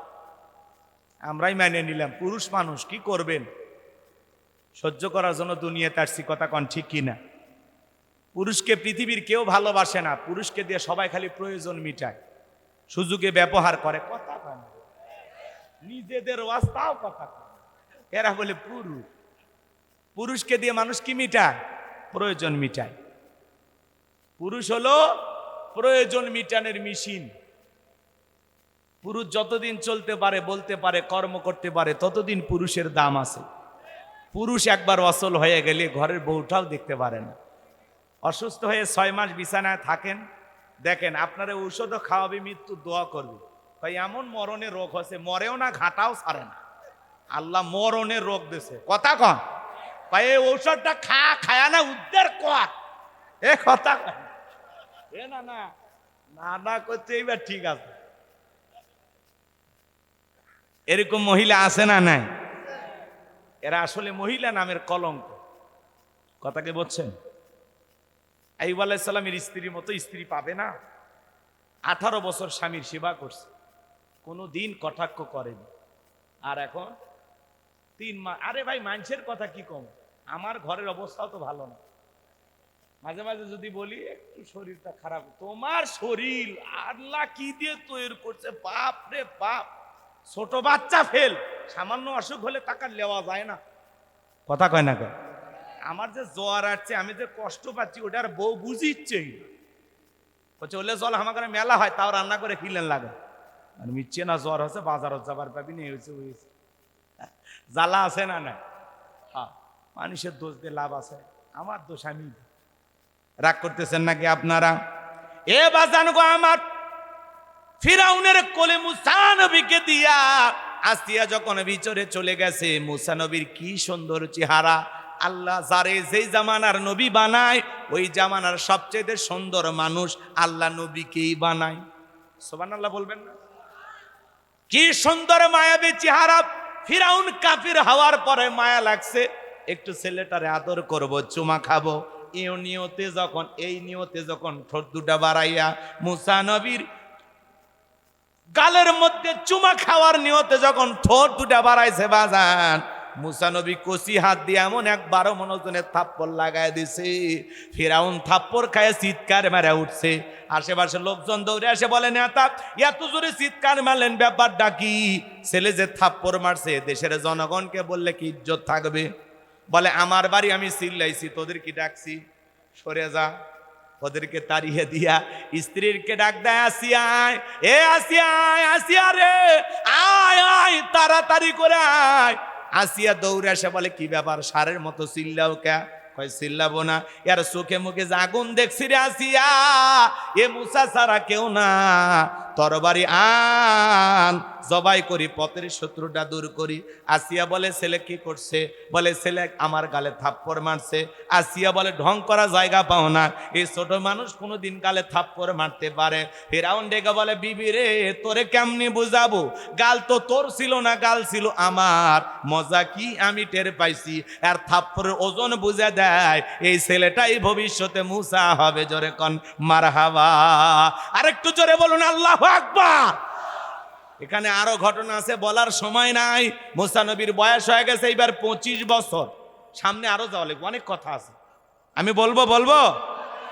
Speaker 1: আমরাই মেনে নিলাম, পুরুষ মানুষ কি করবেন? সহ্য করার জন্য দুনিয়াতে আসছি। কথা কন ঠিক কিনা? পুরুষকে পৃথিবীর কেউ ভালোবাসে না, পুরুষকে দিয়ে সবাই খালি প্রয়োজন মিটায়, সুযোগে ব্যবহার করে। কথা কয় না, নিজেদের ওয়াস্তাও কথা কয়। এরা বলে পুরুষ। পুরুষকে দিয়ে মানুষ কি মিটায়? প্রয়োজন মিটায়। পুরুষ হলো প্রয়োজন মিটানোর মেশিন। পুরুষ যতদিন চলতে পারে, বলতে পারে, কর্ম করতে পারে, ততদিন পুরুষের দাম আছে। পুরুষ একবার অচল হয়ে গেলে ঘরের বউটাও দেখতে পারে না। অসুস্থ হয়ে 6 মাস বিছানায় থাকেন, দেখেন আপনারা ঔষধও খাওয়াবে, মৃত্যু দোয়া করবে, তাই এমন মরণের রোগ হচ্ছে, মরেও না, ঘাটাও ছাড়ে না। আল্লাহ মরণের রোগ দিছে। কথা কন ভাই, এই ঔষধটা খায়া না উদ্ধার কর। এ কথা এ না না না না করতে, এইবার ঠিক আছে। এরকম মহিলা আছে না নাই? এরা আসলে মহিলা নামের কলঙ্ক। কথাকে বলছেন? আইয়ুব আলাইহিস সালামের স্ত্রীর মতো স্ত্রী পাবে না। 18 বছর স্বামীর সেবা করছে, কোনো দিন কটাক্ষ করেনি। আর এখন 3 মাস। আরে ভাই, মানুষের কথা কি কম, আমার ঘরের অবস্থাও তো ভালো না। মাঝে মাঝে যদি বলি একটু শরীরটা খারাপ, তোমার শরীর আল্লাহ কি দিয়ে তৈরি করছে, বাপ রে বাপ, ছোট বাচ্চা ফেল, সামান্য অসুখ হলে টাকা নেওয়া যায় না। কথা কয় না কয়? আমার যে জ্বর আসছে, আমি যে কষ্ট পাচ্ছি, ওটার বউ বুঝিচ্ছেই। বলছে ওলে জল আমার ঘরে মেলা হয়, তাও রান্না করে খিলেন লাগে। আর মিচ্ছে না, জ্বর হচ্ছে, বাজারত যাবার পাবি না, হয়েছে হয়েছে। জ্বালা আছে না না? হ্যাঁ, মানুষের দোষ দিয়ে লাভ আছে? আমার দোষ আমি। রাগ করতেছেন নাকি আপনারা? এ বাজান গো আমার, ফিরাউনের কোলে মুসা নবীকে দিয়া আসিয়া যখন ভিতরে চলে গেছে, মুসা নবীর কি সুন্দর চেহারা। আল্লাহ যারে যেই জামানার নবী বানায়, ওই জামানার সবচেয়ে সুন্দর মানুষ আল্লাহ নবীকেই বানায়। সুবহানাল্লাহ বলবেন না? কি সুন্দর মায়াবী চেহারা। ফিরাউন কাফির হওয়ার পরে মায়া লাগছে, একটু ছেলেটারে আদর করব, চুমা খাবো। এই নিয়তে যখন ঠোঁট দুটা বাড়াইয়া মুসা নবীর গালের মধ্যে চুমা খাওয়ার নিয়তে যখন ঠোঁট দুটা বাড়াইছে বাজান, মুসা নবী কচি হাত দিয়ে এমন একবারও মনোজনের থাপ্পড় লাগাই দিছে। ফিরাউন থাপ্পড় খায় চিৎকার মেরে উঠছে। আশেপাশে লোকজন দৌড়ে আসে, বলে নেতা এত জোরে চিৎকার মারলেন, ব্যাপারটা কি? ছেলে যে থাপ্পড় মারছে, দেশের জনগণকে বললে কি ইজ্জত থাকবে? বলে আমার বাড়ি, আমি চিল্লাইছি, তোদের কি ডাকছি? সরে যা। ওদেরকে তাড়িয়ে দিয়া স্ত্রীরকে ডাক দেয়, আসিয়া আয়, এ আসিয়া আয়, আসিয়া রে আয় আয়, তাড়াতাড়ি করে আয়। আসিয়া দৌড়ে এসে বলে, কি ব্যাপার, সারের মতো চিল্লাও কে? কয় চিল্লাবো না, এর চোখে মুখে যে আগুন দেখছি রে আসিয়া, এ মুসা ছাড়া কেউ না, তরবারি আন, জবাই করি, পথের শত্রুটা দূর করি। আসিয়া বলে, ছেলে কি করছে? বলে, ছেলে আমার গালে থাপ্পড় মারছে। আসিয়া বলে, ঢং করা জায়গা পাও না, এই ছোট মানুষ কোনোদিন গালে থাপ্পড় মারতে পারে? ফিরাউন ডেকে বলে, বিবি রে, তোরে কেমনি বুঝাবো, গাল তো তোর ছিল না, গাল ছিল আমার। মজা কি আমি টের পাইছি, আর থাপ্পড়ের ওজন বুঝে দেয়, এই ছেলেটাই ভবিষ্যতে মুসা হবে। জোরে কন মারহাবা। আরেকটু জোরে বলুন আল্লাহু আকবার। এখানে আরো ঘটনা আছে, বলার সময় নাই। মুসা নবীর বয়স হয়ে গেছে এইবার 25 বছর। সামনে আরো যাওয়া লাগবে, অনেক কথা আছে, আমি বলবো।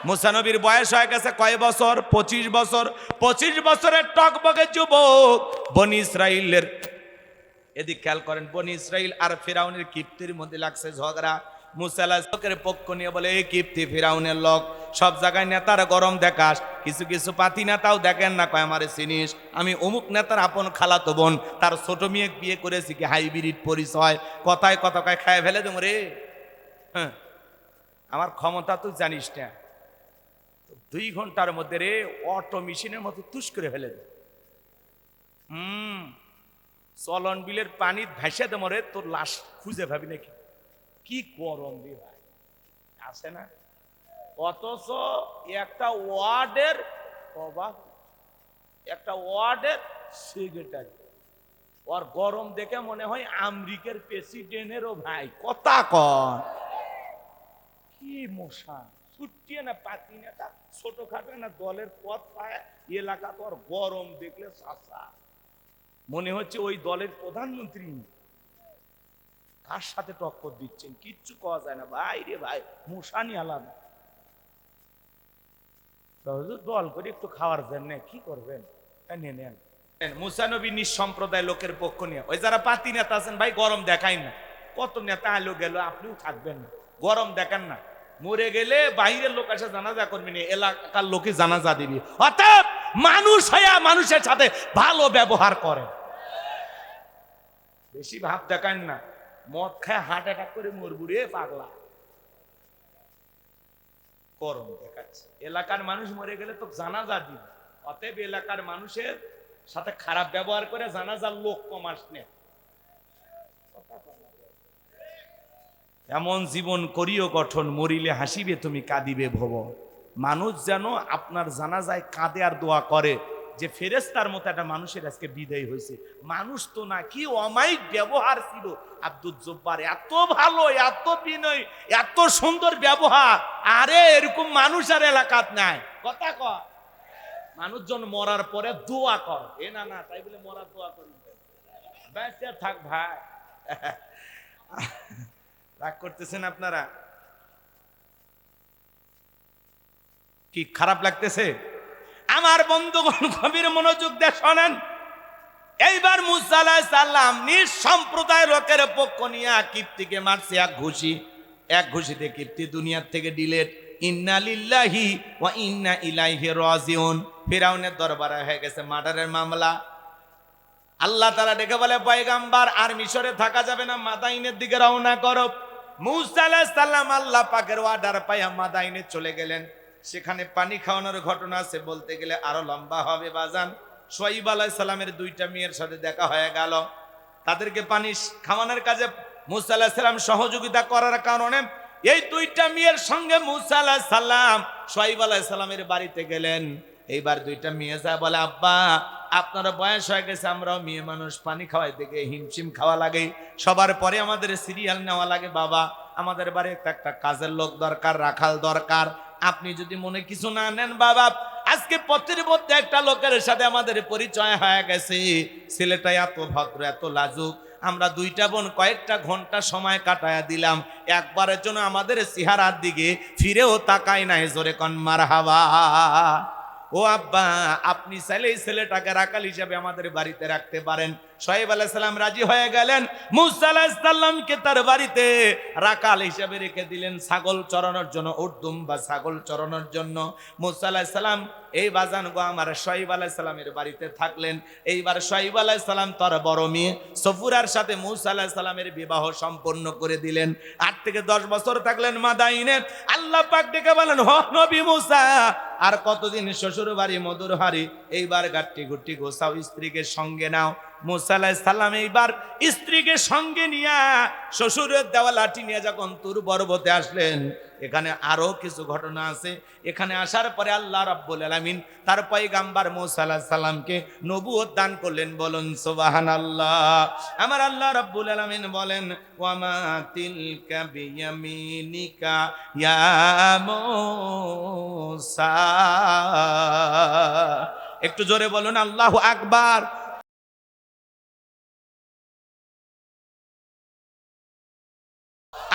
Speaker 1: মুসা নবীর বয়স হয়ে গেছে কয় বছর? 25 বছর। 25 বছরের টকবকে যুবক। বনি ইসরাইলের, এদিক খেয়াল করেন, বনি ইসরাইল আর ফিরাউনের কিপ্তির মধ্যে লাগছে ঝগড়া। মুসা লোকের পক্ষ নিয়ে বলে, এই কিপ্তি ফিরাউনের লোক, সব জায়গায় নেতার গরম দেখাস, কিছু কিছু পাতি নেতাও দেখেন না, কয় আমারে চিনিস, আমি অমুক নেতার আপন খালাতো বোন, তার ছোট মেয়ে বিয়ে করেছি, কি হাইব্রিড পরিচয়, কথায় কথা কয় খায় ফেলে দেবো রে। হ্যাঁ, আমার ক্ষমতা তুই জানিস না। 2 ঘন্টার মধ্যে রে অটো মেশিনের মতো তুষ করে ফেলে দে। চলন বিলের পানি ভাসে দেবো রে, তোর লাশ খুঁজে ভাবি নাকি। কি গরম রে ভাই, আসে না? অথচ একটা ওয়ার্ডের অবাক, একটা ওয়ার্ডের সেক্রেটারি, ওর গরম দেখে মনে হয় আমেরিকার প্রেসিডেন্টেরও ভাই। কথা কর, কি মশা, ছুটিয়ে না পাতি না, ছোট খাটো না, দলের পথ পায় এলাকা, তো আর গরম দেখলে চাষা মনে হচ্ছে ওই দলের প্রধানমন্ত্রী। কার সাথে টক্কর দিচ্ছেন কিচ্ছু কওয়া যায় না ভাই রে ভাই, মশানি আলাদা। দল করে একটু খাওয়ার জন্য কি করবেন, নেন। মুসা নবী নিঃসম্প্রদায় লোকের পক্ষ নিয়ে, ওই যারা পাতি নেতা আছেন ভাই, গরম দেখাই না। কত নেতা আলো গেল, আপনিও থাকবেন না, গরম দেখান না। মরে গেলে বাইরের লোক এসে জানাজা করবি না, এলাকার লোকে জানাজা দিবি। অর্থাৎ মানুষ হইয়া মানুষের সাথে ভালো ব্যবহার করে, বেশি ভাব দেখান না। মদ খায় হার্ট অ্যাটাক করে মরবু রে পাগলা, গরম দেখাচ্ছে। এলাকার মানুষ মরে গেলে তো জানাজা দিবি, অতএব এলাকার মানুষের সাথে খারাপ ব্যবহার করে জানাজার লোক কম আসনে। এমন জীবন করিও গঠন, মরিলে হাসিবে তুমি কাঁদিবে ভব। মানুষ যেন আপনার জানাজায় কাঁদে আর দোয়া করে, যে ফেরেশতার মতো একটা মানুষের আজকে বিদায় হয়েছে। মানুষ তো না, কি অমায়িক ব্যবহার ছিল আব্দুল জব্বার, এত ভালো, এত বিনয়, এত সুন্দর ব্যবহার। আরে এরকম মানুষ আর এলাকাত নাই। কথা কর, মানুষজন মরার পরে দোয়া কর, এ না না তাই বলে মরার দোয়া করি বেঁচে থাক ভাই। রাগ করতেছেন আপনারা, কি খারাপ লাগতেছে? আমার বন্ধুগণ গভীর মনোযোগ দিয়ে শোনেন। এইবার মুসা আলাইহিস সালাম নিঃসম্প্রদায় লোকের পক্ষ নিয়ে কিপ্তিকে মারছে এক ঘুষিতে কিপ্তি দুনিয়ার থেকে ডিলেট। ইন্না লিল্লাহি ওয়া ইন্না ইলাইহি রাজিউন। ফিরাউনের দরবারে হয়ে গেছে মার্ডারের মামলা। আল্লাহ তাআলা ডেকে বলে, পয়গম্বর আর মিশরে থাকা যাবে না, মাদাইনের দিকে রওনা করো। মুসা আলাইহিস সালাম আল্লাহ পাকের অর্ডার পাইয়া মাদাইনে চলে গেলেন। সেখানে পানি খাওয়ানোর ঘটনা আছে, বলতে গেলে আরো লম্বা হবে বাজান। শুআইব আলাইহিস সালামের 2টা মেয়ের সাথে দেখা হয়ে গেল, তাদেরকে পানি খাওয়ানোর কাজে মুসা আলাইহিস সালাম সহযোগিতা করার কারণে এই 2টা মেয়ের সঙ্গে মুসা আলাইহিস সালাম শুআইব আলাইহিস সালামের বাড়িতে গেলেন। এইবার 2টা মেয়ে যা বলে, আব্বা আপনারা বয়স হয়ে গেছে, আমরাও মেয়ে মানুষ, পানি খাওয়াই থেকে হিমশিম খাওয়া লাগে, সবার পরে আমাদের সিরিয়াল নেওয়া লাগে। বাবা আমাদের বাড়িতে একটা কাজের লোক দরকার, রাখাল দরকার, আপনি যদি মনে কিছু না নেন বাবা, আজকে পথের মধ্যে একটা লোকের সাথে আমাদের পরিচয় হয়ে গেছে, ছেলেটা এত ভদ্র, এত লাজুক, আমরা 2টা বোন কয়েকটা ঘন্টা সময় কাটায়া দিলাম, একবারের জন্য আমাদের চেহারার দিকে ফিরেও তাকায় নাই। জোরে কন মারহাবা। ও আব্বা, আপনি চাইলে এই ছেলেটাকে রাখাল হিসাবে আমাদের বাড়িতে রাখতে পারেন, শোয়েব আলাইহিস সালাম রাজি হয়ে গেলেন, মূসা আলাইহিস সালামকে তার বাড়িতে রাখাল হিসেবে রেখে দিলেন, ছাগল চরানোর জন্য, উর্দুম বা ছাগল চরানোর জন্য। মূসা আলাইহিস সালাম এই বাজান গো আমার শোয়েব আলাইহিস সালামের বাড়িতে থাকলেন। এইবার শোয়েব আলাইহিস সালাম তার বড় মেয়ে সফুরার সাথে মূসা আলাইহিস সালামের বিবাহ সম্পন্ন করে দিলেন। 8 থেকে 10 বছর থাকলেন মাদাইনে। আল্লাহ পাক ডেকে বলেন, হ নবী মূসা, আর কতদিন শ্বশুর বাড়ি মধুর হারি, এইবার গাট্টি গুট্টি গোছাও, স্ত্রীকে সঙ্গে নাও। মূসা আলাইহিস সালাম এইবার স্ত্রীকে সঙ্গে নিয়ে শ্বশুরের দেওয়া লাঠি নিয়ে যখন তুর পর্বতে আসলেন, এখানে আরো কিছু ঘটনা আছে। এখানে আসার পরে আল্লাহ রাব্বুল আলামিন তার পয়গাম্বার মূসা আলাইহিস সালামকে নবুয়ত দান করলেন। বলুন সুবহানাল্লাহ। আমার আল্লাহ রাব্বুল আলামিন বলেন, ওয়ামা তিলকা বিয়ামিনিকা ইয়া মূসা। একটু জোরে বলুন আল্লাহু আকবার।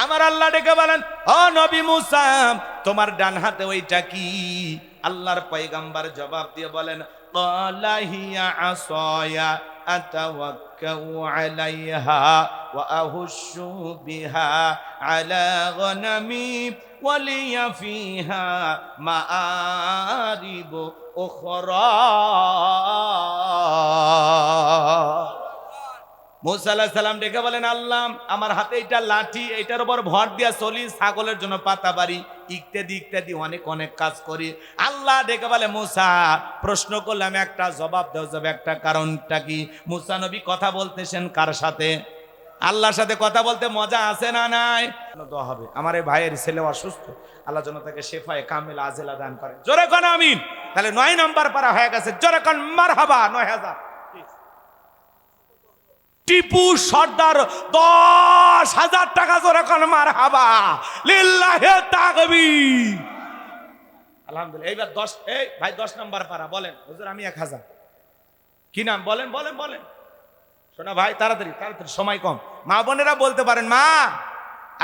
Speaker 1: আমার আল্লাহ ডেকে বলেন, ও নবী মূসা, তোমার ডান হাতে ওইটা কি? আল্লাহর পয়গাম্বার জবাব দিয়ে বলেন, ক্বালা হিয়া আসায়া আতাওয়াক্কাউ আলাইহা ওয়া আহুশু বিহা আলা গনামি ওয়া লিয়া ফিহা মাআরিব উখরা। মূসা আলাইহিস সালাম ডেকে বলেন, আল্লাহ আমার হাতে এটা লাঠি, এটার উপর ভর দিয়া চলি, ছাগলের জন্য পাতা বাড়ি, ইত্যাদি ইত্যাদি অনেক অনেক কাজ করি। আল্লাহ ডেকে বলে, মূসা প্রশ্ন করলাম একটা, জবাব দেওয়া যাবে একটা, কারণটা কি? মূসা নবী কথা বলতেছেন কার সাথে? আল্লাহর সাথে কথা বলতে মজা আছে না নাই? দোয়া হবে, আমার এই ভাইয়ের ছেলে অসুস্থ, আল্লাহ যেন তাকে শেফায়ে কামিল আজেলা দান করেন। জোরে কোন আমিন। তাহলে 9 নম্বর পারা হয়ে গেছে। জোরে কোন মারহাবা। 9000। টিপু সর্দার 10,000 টাকা। জোরে কোন মারহাবা। লিল্লাহি তাকবীর। আলহামদুলিল্লাহ। এইবার 10, এই ভাই 10 নম্বর পারা বলেন। হুজুর আমি 1000। কি নাম বলেন? বলেন বলেন। শোনা ভাই, তাড়াতাড়ি তাড়াতাড়ি, সময় কম। মা বোনেরা বলতে পারেন, মা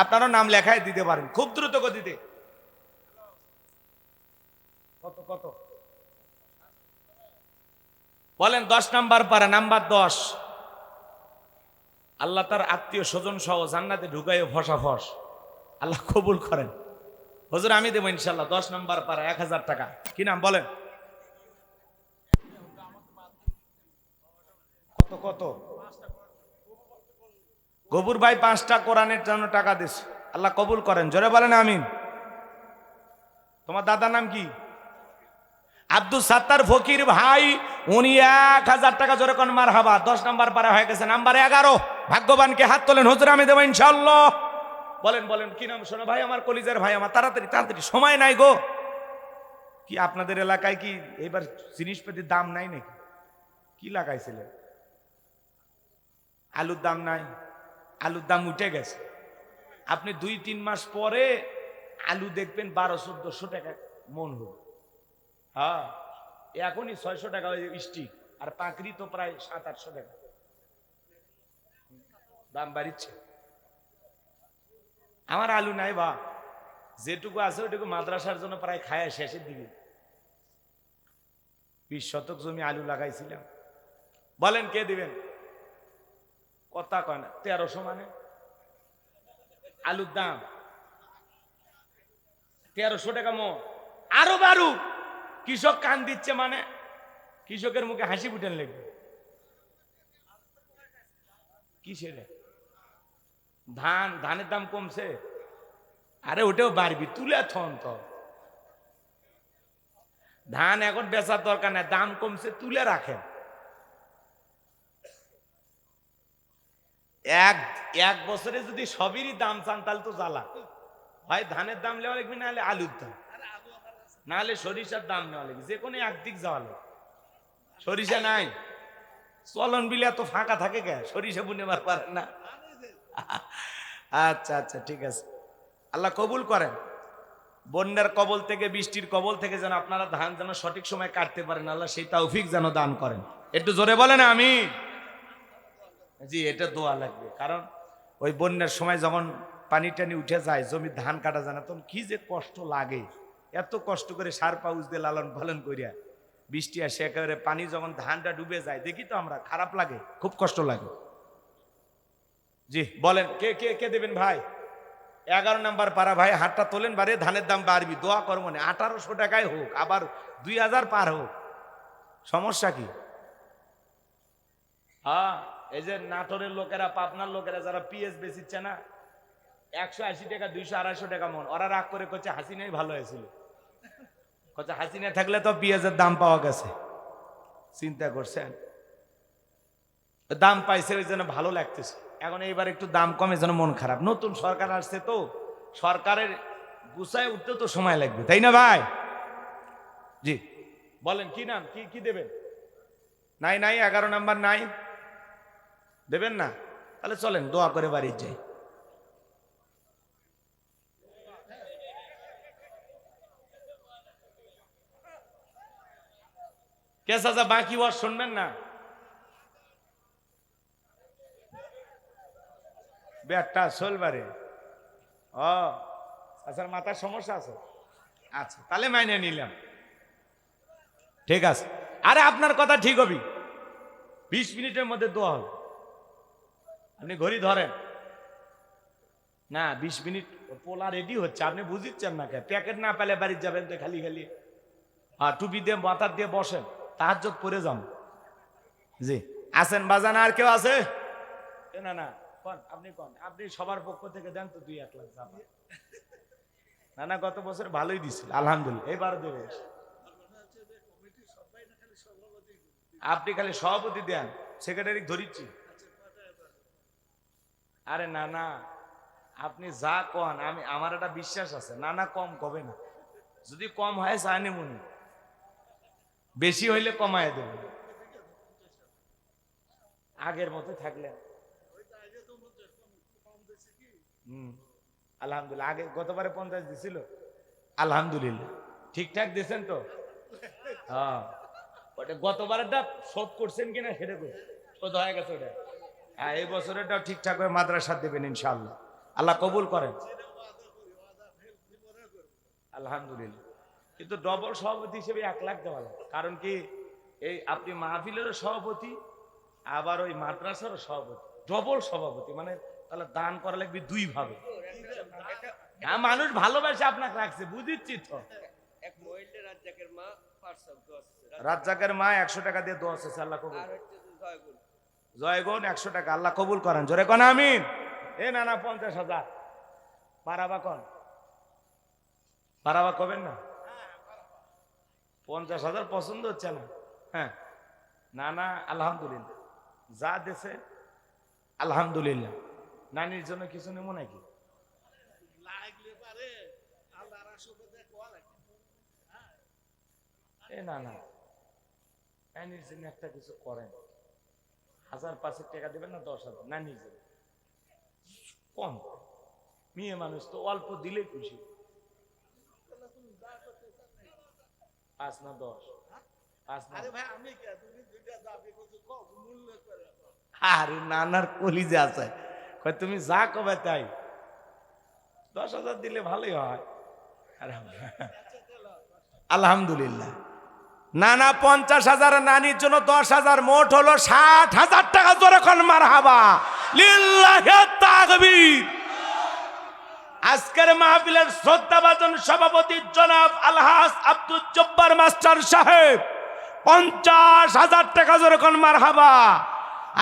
Speaker 1: আপনারও নাম লেখায় দিতে পারেন খুব দ্রুত গতিতে। কত কত বলেন? 10 নাম্বার পারা, নাম্বার 10। আল্লাহ তার আত্মীয় স্বজন সহ জান্নাতে ঢুকাইও ফসাফস, আল্লাহ কবুল করেন। হুজুর আমি দেবো ইনশাল্লাহ। 10 নাম্বার পারা, 1000 টাকা। কি নাম বলেন? কত কত? গবুর ভাই 5টা কোরআনের জন্য টাকা দিস, আল্লাহ কবুল করেন। জোরে বলেন আমিন। তোমার দাদার নাম কি? আব্দুল সাত্তার ফকির ভাই, উনি 1000 টাকা। জোরে কোন মারহাবা। 10 নাম্বার পারা হয়ে গেছে। নাম্বার 11, ভাগ্যবানকে হাত তোলেন। হুজুর আমি দেবো ইনশাআল্লাহ। বলেন বলেন কি নাম? শোনো ভাই, আমার কলিজার ভাই আমার, তাড়াতাড়ি তাড়াতাড়ি, সময় নাই গো। কি আপনাদের এলাকায় কি এবার জিনিসপাতির দাম নাই নাকি? কি লাগাইছিলেন? আলুর দাম নাই? আলুর দাম উঠে গেছে। আপনি 2-3 মাস পরে আলু দেখবেন 1200-1400 টাকা মন হবে। হ্যাঁ, এখনই 600 টাকা স্টিক, আর পাকড়ি তো প্রায় 700-800 টাকা দাম বাড়িচ্ছে। আমার আলু নাই বা, যেটুকু আছে ওইটুকু মাদ্রাসার জন্য প্রায় খায় শেষের দিকে। 20 শতক জমি আলু লাগাইছিলাম। বলেন কে দিবেন? কথা কয় না। 1300 মানে আলুর দাম 1300 টাকা মন। আরো বাড়ু। কৃষক কান দিচ্ছে মানে কৃষকের মুখে হাসি ফুটেন লেগে। কিসের ধানের দাম কমছে? আরে ওটাও বাড়বি, তুলে থন তো। ধান এখন বেচার দরকার নাই, দাম কমছে, তুলে রাখেন। এক বছরে যদি সবেরই দাম চান তাহলে তো জ্বালা। হয় ধানের দাম নেওয়া লাগবে, না হলে আলুর দাম, না হলে সরিষার দাম নেওয়া লাগবে। যে কোনো একদিক যাওয়া লাগবে। সরিষা নাই, চলন বিলে এত ফাঁকা থাকে কে? সরিষা বুনেবার পারেন না? আচ্ছা আচ্ছা, ঠিক আছে। আল্লাহ কবুল করেন। বন্যার কবল থেকে, বৃষ্টির কবল থেকে যেন আপনারা ধান যেন সঠিক সময় কাটতে পারেন, আল্লাহ সেই তৌফিক যেন দান করেন। একটু জোরে বলেন আমি। জি, এটা দোয়া লাগবে। কারণ ওই বন্যার সময় যখন পানি টানি উঠে যায়, জমির ধান কাটা যায় না, তখন কি যে কষ্ট লাগে। এত কষ্ট করে সার পাউস দিয়ে লালন পালন করিয়া বৃষ্টি আসে একেবারে পানি যখন ধানটা ডুবে যায় দেখি তো আমরা, খারাপ লাগে, খুব কষ্ট লাগে। জি বলেন, কে কে কে দেবেন ভাই? 11 নাম্বার পাড়া ভাই, হাতটা তোলেন, বারে ধানের দাম বাড়বি, দোয়া কর মনে 1800 টাকায় হোক, আবার 2000 পার হোক, সমস্যা কি? হ্যাঁ, এই যে নাটোরের লোকেরা, পাবনার লোকেরা যারা পিএস বেচিচ্ছে না, 180 টাকা 200 250 টাকা মন, ওরা রাগ করে করছে হাসিনাই ভালো হয়েছিল, করছে হাসিনা থাকলে তো পেঁয়াজের দাম পাওয়া গেছে। চিন্তা করছেন, দাম পাইছে ওই জন্য ভালো লাগতেছে। এখন এইবার একটু দাম কমে যেন মন খারাপ। নতুন সরকার আসছে তো, সরকারের গুছায় উঠতে তো সময় লাগবে, তাই না ভাই? জি বলেন, কি নাম, কি কি দেবেন? নাই নাই, 11 নাম্বার নাই, দেবেন না? তাহলে চলেন দোয়া করে বাড়ি যাই। কে চাচা বাকি ওয়াজ শুনবেন না? ব্যাটটা চলবারে, ও আচ্ছা, মাথার সমস্যা আছে, আচ্ছা তাহলে মাইনে নিলাম, ঠিক আছে। আরে আপনার কথা ঠিক হবে, 20 মিনিটের মধ্যে দোয়া হবে। আপনি ঘড়ি ধরেন না, 20 মিনিট পোলা রেডি হচ্ছে, আপনি বুঝিচ্ছেন না, প্যাকেট না পেলে বাড়ি যাবেন তো খালি খালি। হ্যাঁ, টুপি দিয়ে মাথার দিয়ে বসেন, তাহাজ্জুদ পড়ে যান। জি আছেন বাজান, আর কেউ আছে? না না, কোন আপনি, কোন আপনি সবার পক্ষ থেকে দেন তো 2-1 লাখ যাবে। না না, গত বছর ভালোই দিছিল আলহামদুলিল্লাহ, এবার দেবে। আপনি খালি সভাপতি দেন, সেক্রেটারি ধরিচ্ছি। আরে না না, আপনি যা কন, আমি আমার একটা বিশ্বাস আছে, না না কম কবে না, যদি কম হয় চাইনি মনে, বেশি হইলে কমায় দেব, আগের মতো থাকলে। আলহামদুলিল্লাহ, আগে গতবারে 50 দিছিল, আলহামদুলিল্লাহ ঠিকঠাক দিয়েছেন তো? হ্যাঁ, ওটা গতবারেরটা শোধ করছেন কিনা সেটা শোধ হয়ে গেছে ওটা। হ্যাঁ, এই বছরেরটাও ঠিকঠাক ভাবে মাদ্রাসা দেবেন ইনশাআল্লাহ, আল্লাহ কবুল করেন। আলহামদুলিল্লাহ, কিন্তু ডবল সভাপতি হিসেবে 1 লাখ দেওয়া লাগে, কারণ কি এই আপনি মাহফিলেরও সভাপতি, আবার ওই মাদ্রাসারও সভাপতি, ডবল সভাপতি, মানে তাহলে দান করা লাগবে 2 ভাবে। হ্যাঁ, মানুষ ভালোবাসে আপনাকে রাখছে, বুঝিচ্ছি তো। রাজ্জাকের মা 100 টাকা দিয়ে দোয়া আছে, আল্লাহ কবুল। জয়গুণ 100 টাকা, আল্লাহ কবুল করেন, জোরে কোন আমিন। এ না না, 50,000 পারাবা, কোন পারাবা কবেন না? 50,000 পছন্দ হচ্ছে না? হ্যাঁ, না না, আলহামদুলিল্লাহ যা দেশে আলহামদুলিল্লাহ। নানির জন্য কিছু নেব নাকি? এ না না, নানির জন্য একটা কিছু করেন, 1000-500 টাকা দেবেন না, 10,000 নানির জন্য কম, মেয়ে মানুষ তো অল্প দিলে খুশি। 5 না 10? 5 না? আরে নানার কলিজে আছে, তুমি যা কবে তাই, 10,000 দিলে ভালোই হয়। আলহামদুলিল্লাহ, নানা 50,000, নানির জন্য 10,000, মোট হলো 60,000 টাকা। জোরে কোন মারহাবা, লিল্লাহি তাকবীর। আজকের মাহফিলের শ্রদ্ধাভাজন সভাপতি জনাব আলহাজ আব্দুল জব্বার মাস্টার সাহেব 50,000 টাকা। জোরে কোন মারহাবা।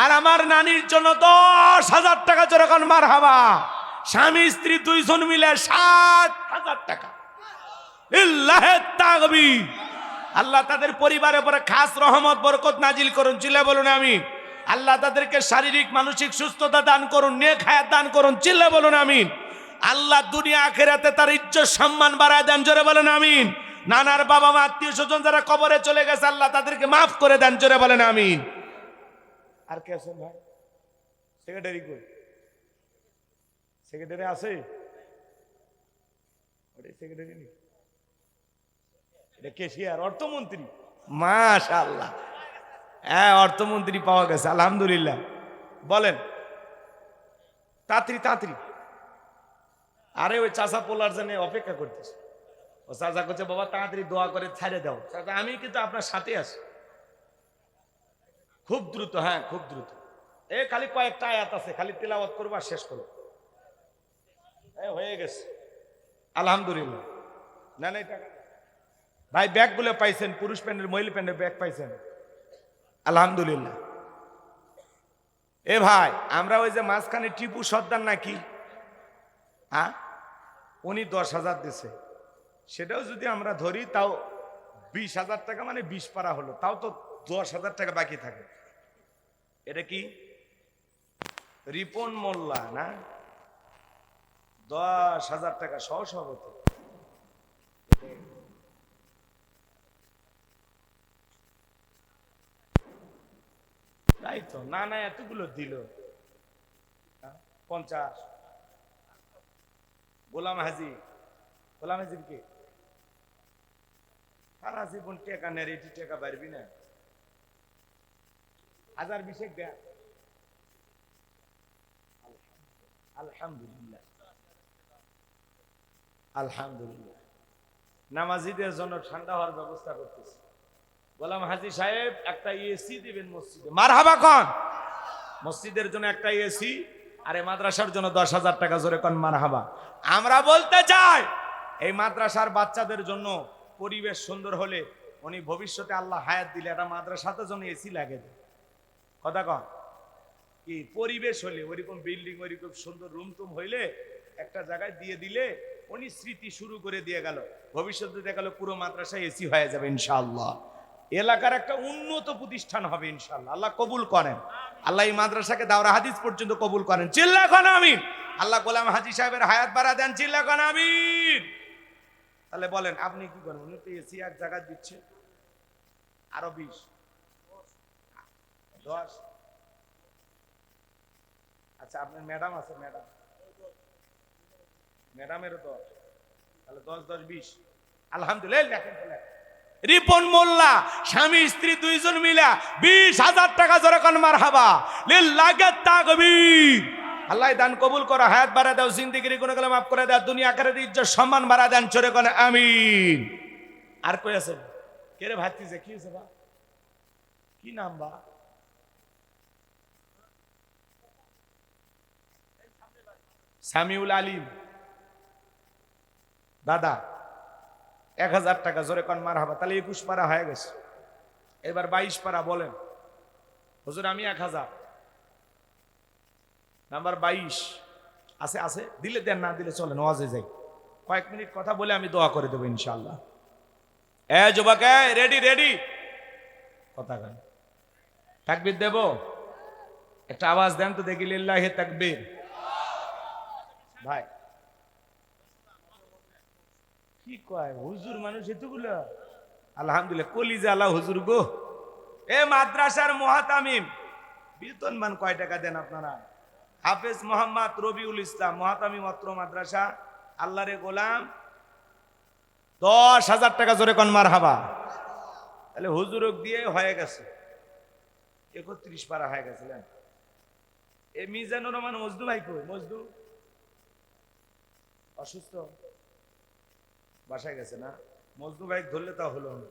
Speaker 1: আর আমার নানির জন্য 10,000 টাকা। জোরে কোন মারহাবা। স্বামী স্ত্রী 2 জন মিলে 60,000 টাকা। লিল্লাহি তাকবীর। আল্লাহ তাদের পরিবারের উপরে খাস রহমত বরকত নাজিল করুন, চিল্লা বলুন আমিন। আল্লাহ তাদেরকে শারীরিক মানসিক সুস্থতা দান করুন, নেক হায়াত দান করুন, চিল্লা বলুন আমিন। আল্লাহ দুনিয়া আখিরাতে তার ইজ্জত সম্মান বাড়ায় দেন, জোরে বলেন আমিন। নানার বাবা মা আত্মীয় স্বজন যারা কবরে চলে গেছে, আল্লাহ তাদেরকে মাফ করে দেন, জোরে বলেন আমিন। আর কে আছেন ভাই? সেক্রেটারি কই? সেক্রেটারি আছে? ওটা সেক্রেটারি নেই, এটা কেশিয়ার, অর্থমন্ত্রী। মাশাআল্লাহ, হ্যাঁ অর্থমন্ত্রী পাওয়া গেছে, আলহামদুলিল্লাহ। বলেন তাড়াতাড়ি তাড়াতাড়ি। আরে ওই চাষা পোলার জন্য অপেক্ষা করতেছে, ও চাচা করছে বাবা তাড়াতাড়ি দোয়া করে ছাড়ে দাও। চাচা আমি কিন্তু আপনার সাথে আছি, খুব দ্রুত, হ্যাঁ খুব দ্রুত। খালি কয়েকটা আয়াত আছে, খালি তিলাওয়াত করবো আর শেষ করবো। হয়ে গেছে আলহামদুলিল্লাহ। না না টাকা ভাই, ব্যাগ গুলো পাইছেন, পুরুষ প্যান্ডের মহিলা প্যান্ডের ব্যাগ পাইছেন আলহামদুলিল্লাহ। ভাই আমরা ওই যে মাঝখানে টিপু সর্দার নাকি, হ্যাঁ উনি 10,000 দিছে, সেটাও যদি আমরা ধরি তাও 20,000 টাকা, মানে 20 পারা হলো, তাও তো 10,000 টাকা বাকি থাকে। এটা কি রিপন মোল্লা না? 10,000 টাকা সহসভাপতি। তাই তো, না না এতগুলো দিল। 50 গোলাম হাজি, গোলাম হাজির কে সারা জীবন টেকা নেই, এটি টেকা পারবি না। 1020 দেয়া আলহামদুলিল্লাহ আলহামদুলিল্লাহ। নামাজিদের জন্য ঠান্ডা হওয়ার ব্যবস্থা করতেছে। গোলাম হাজি সাহেব একটা এসি দিবেন মসজিদে, মারহাবা কন। মসজিদের জন্য একটা এসি, আর এই মাদ্রাসার জন্য 10,000 টাকা, জোরে কন মারহাবা। আমরা বলতে চাই এই মাদ্রাসার বাচ্চাদের জন্য পরিবেশ সুন্দর হলে, উনি ভবিষ্যতে আল্লাহ হায়াত দিলে একটা মাদ্রাসাতে জন্য এসি লাগে দেয়। কথা কন কি, পরিবেশ হলে ওইরকম বিল্ডিং, ওইরকম সুন্দর রুম টুম হইলে একটা জায়গায় দিয়ে দিলে উনি স্মৃতি শুরু করে দিয়ে গেল, ভবিষ্যতে দেখা গেল পুরো মাদ্রাসায় এসি হয়ে যাবে ইনশাআল্লাহ। এলাকার একটা উন্নত প্রতিষ্ঠান হবে ইনশাআল্লাহ। আল্লাহ কবুল করেন, আল্লাহ এই মাদ্রাসাকে দাওরা হাদিস পর্যন্ত কবুল করেন। চিল্লা খান আমিন। আল্লাহ গোলাম হাজি সাহেবের হায়াত বাড়া দেন, চিল্লা খান আমিন। তাহলে বলেন আপনি কি করেন? উনি তো এসি এক জায়গায় দিচ্ছে, আরো 20 10। আচ্ছা আপনার ম্যাডাম আছে, ম্যাডামেরও 10, তাহলে 10 10 20 আলহামদুলিল্লাহ। রিপন মোল্লা স্বামী স্ত্রী দুইজন মিলা 20,000 টাকা, জোরে কোন মারহাবা লিল্লাহি তাকবীর। আল্লাহ দান কবুল করো, হায়াত বাড়া দাও, জিন্দেগির গুনাহগুলো মাফ করে দাও, দুনিয়া আখিরাতের ইজ্জত সম্মান বাড়া দেন, জোরে কোন আমিন। আর কই আছে কে রে ভাতিজা? কি হইছে বা, কি নাম বা? সামিউল আলিম দাদা 1,000 টাকা, জোরে কোন মারহাবা। তাহলে 21 পারা হয়ে গেছে, এবার 22 পারা বলেন। হুজুর আমি 1,000, নাম্বার 22 আছে, আছে দিলে দেন, না দিলে চলে, নওয়াজে যাই। কয়েক মিনিট কথা বলে আমি দোয়া করে দেবো ইনশাআল্লাহ। যুবক রেডি রেডি, কথা কয় তাকবীর দেব, একটা আওয়াজ দেন তো দেখি, লিল্লাহি তাকবীর। ভাই কি কয় হুজুর মানুষ এতগুলো? আলহামদুলিল্লাহ, কলিজা আল্লাহ হুজুর গো। মাদ্রাসার মুহাতামিম বেতনমান কয় টাকা দেন আপনারা? হাফেজ মোহাম্মদ রবিউল ইসলাম, মুহাতামিম অত্র মাদ্রাসা, আল্লাহরে গোলাম, 10,000 টাকা, জোরে কোন মারহাবা। তাহলে হুজুরক দিয়ে হয়ে গেছে 31 পারা হয়ে গেছে। মিজানুর রহমান মজদু ভাই কই? মজদু অসুস্থ, বাসায় গেছে না? মজদু ভাই ধরলে তা হলো না।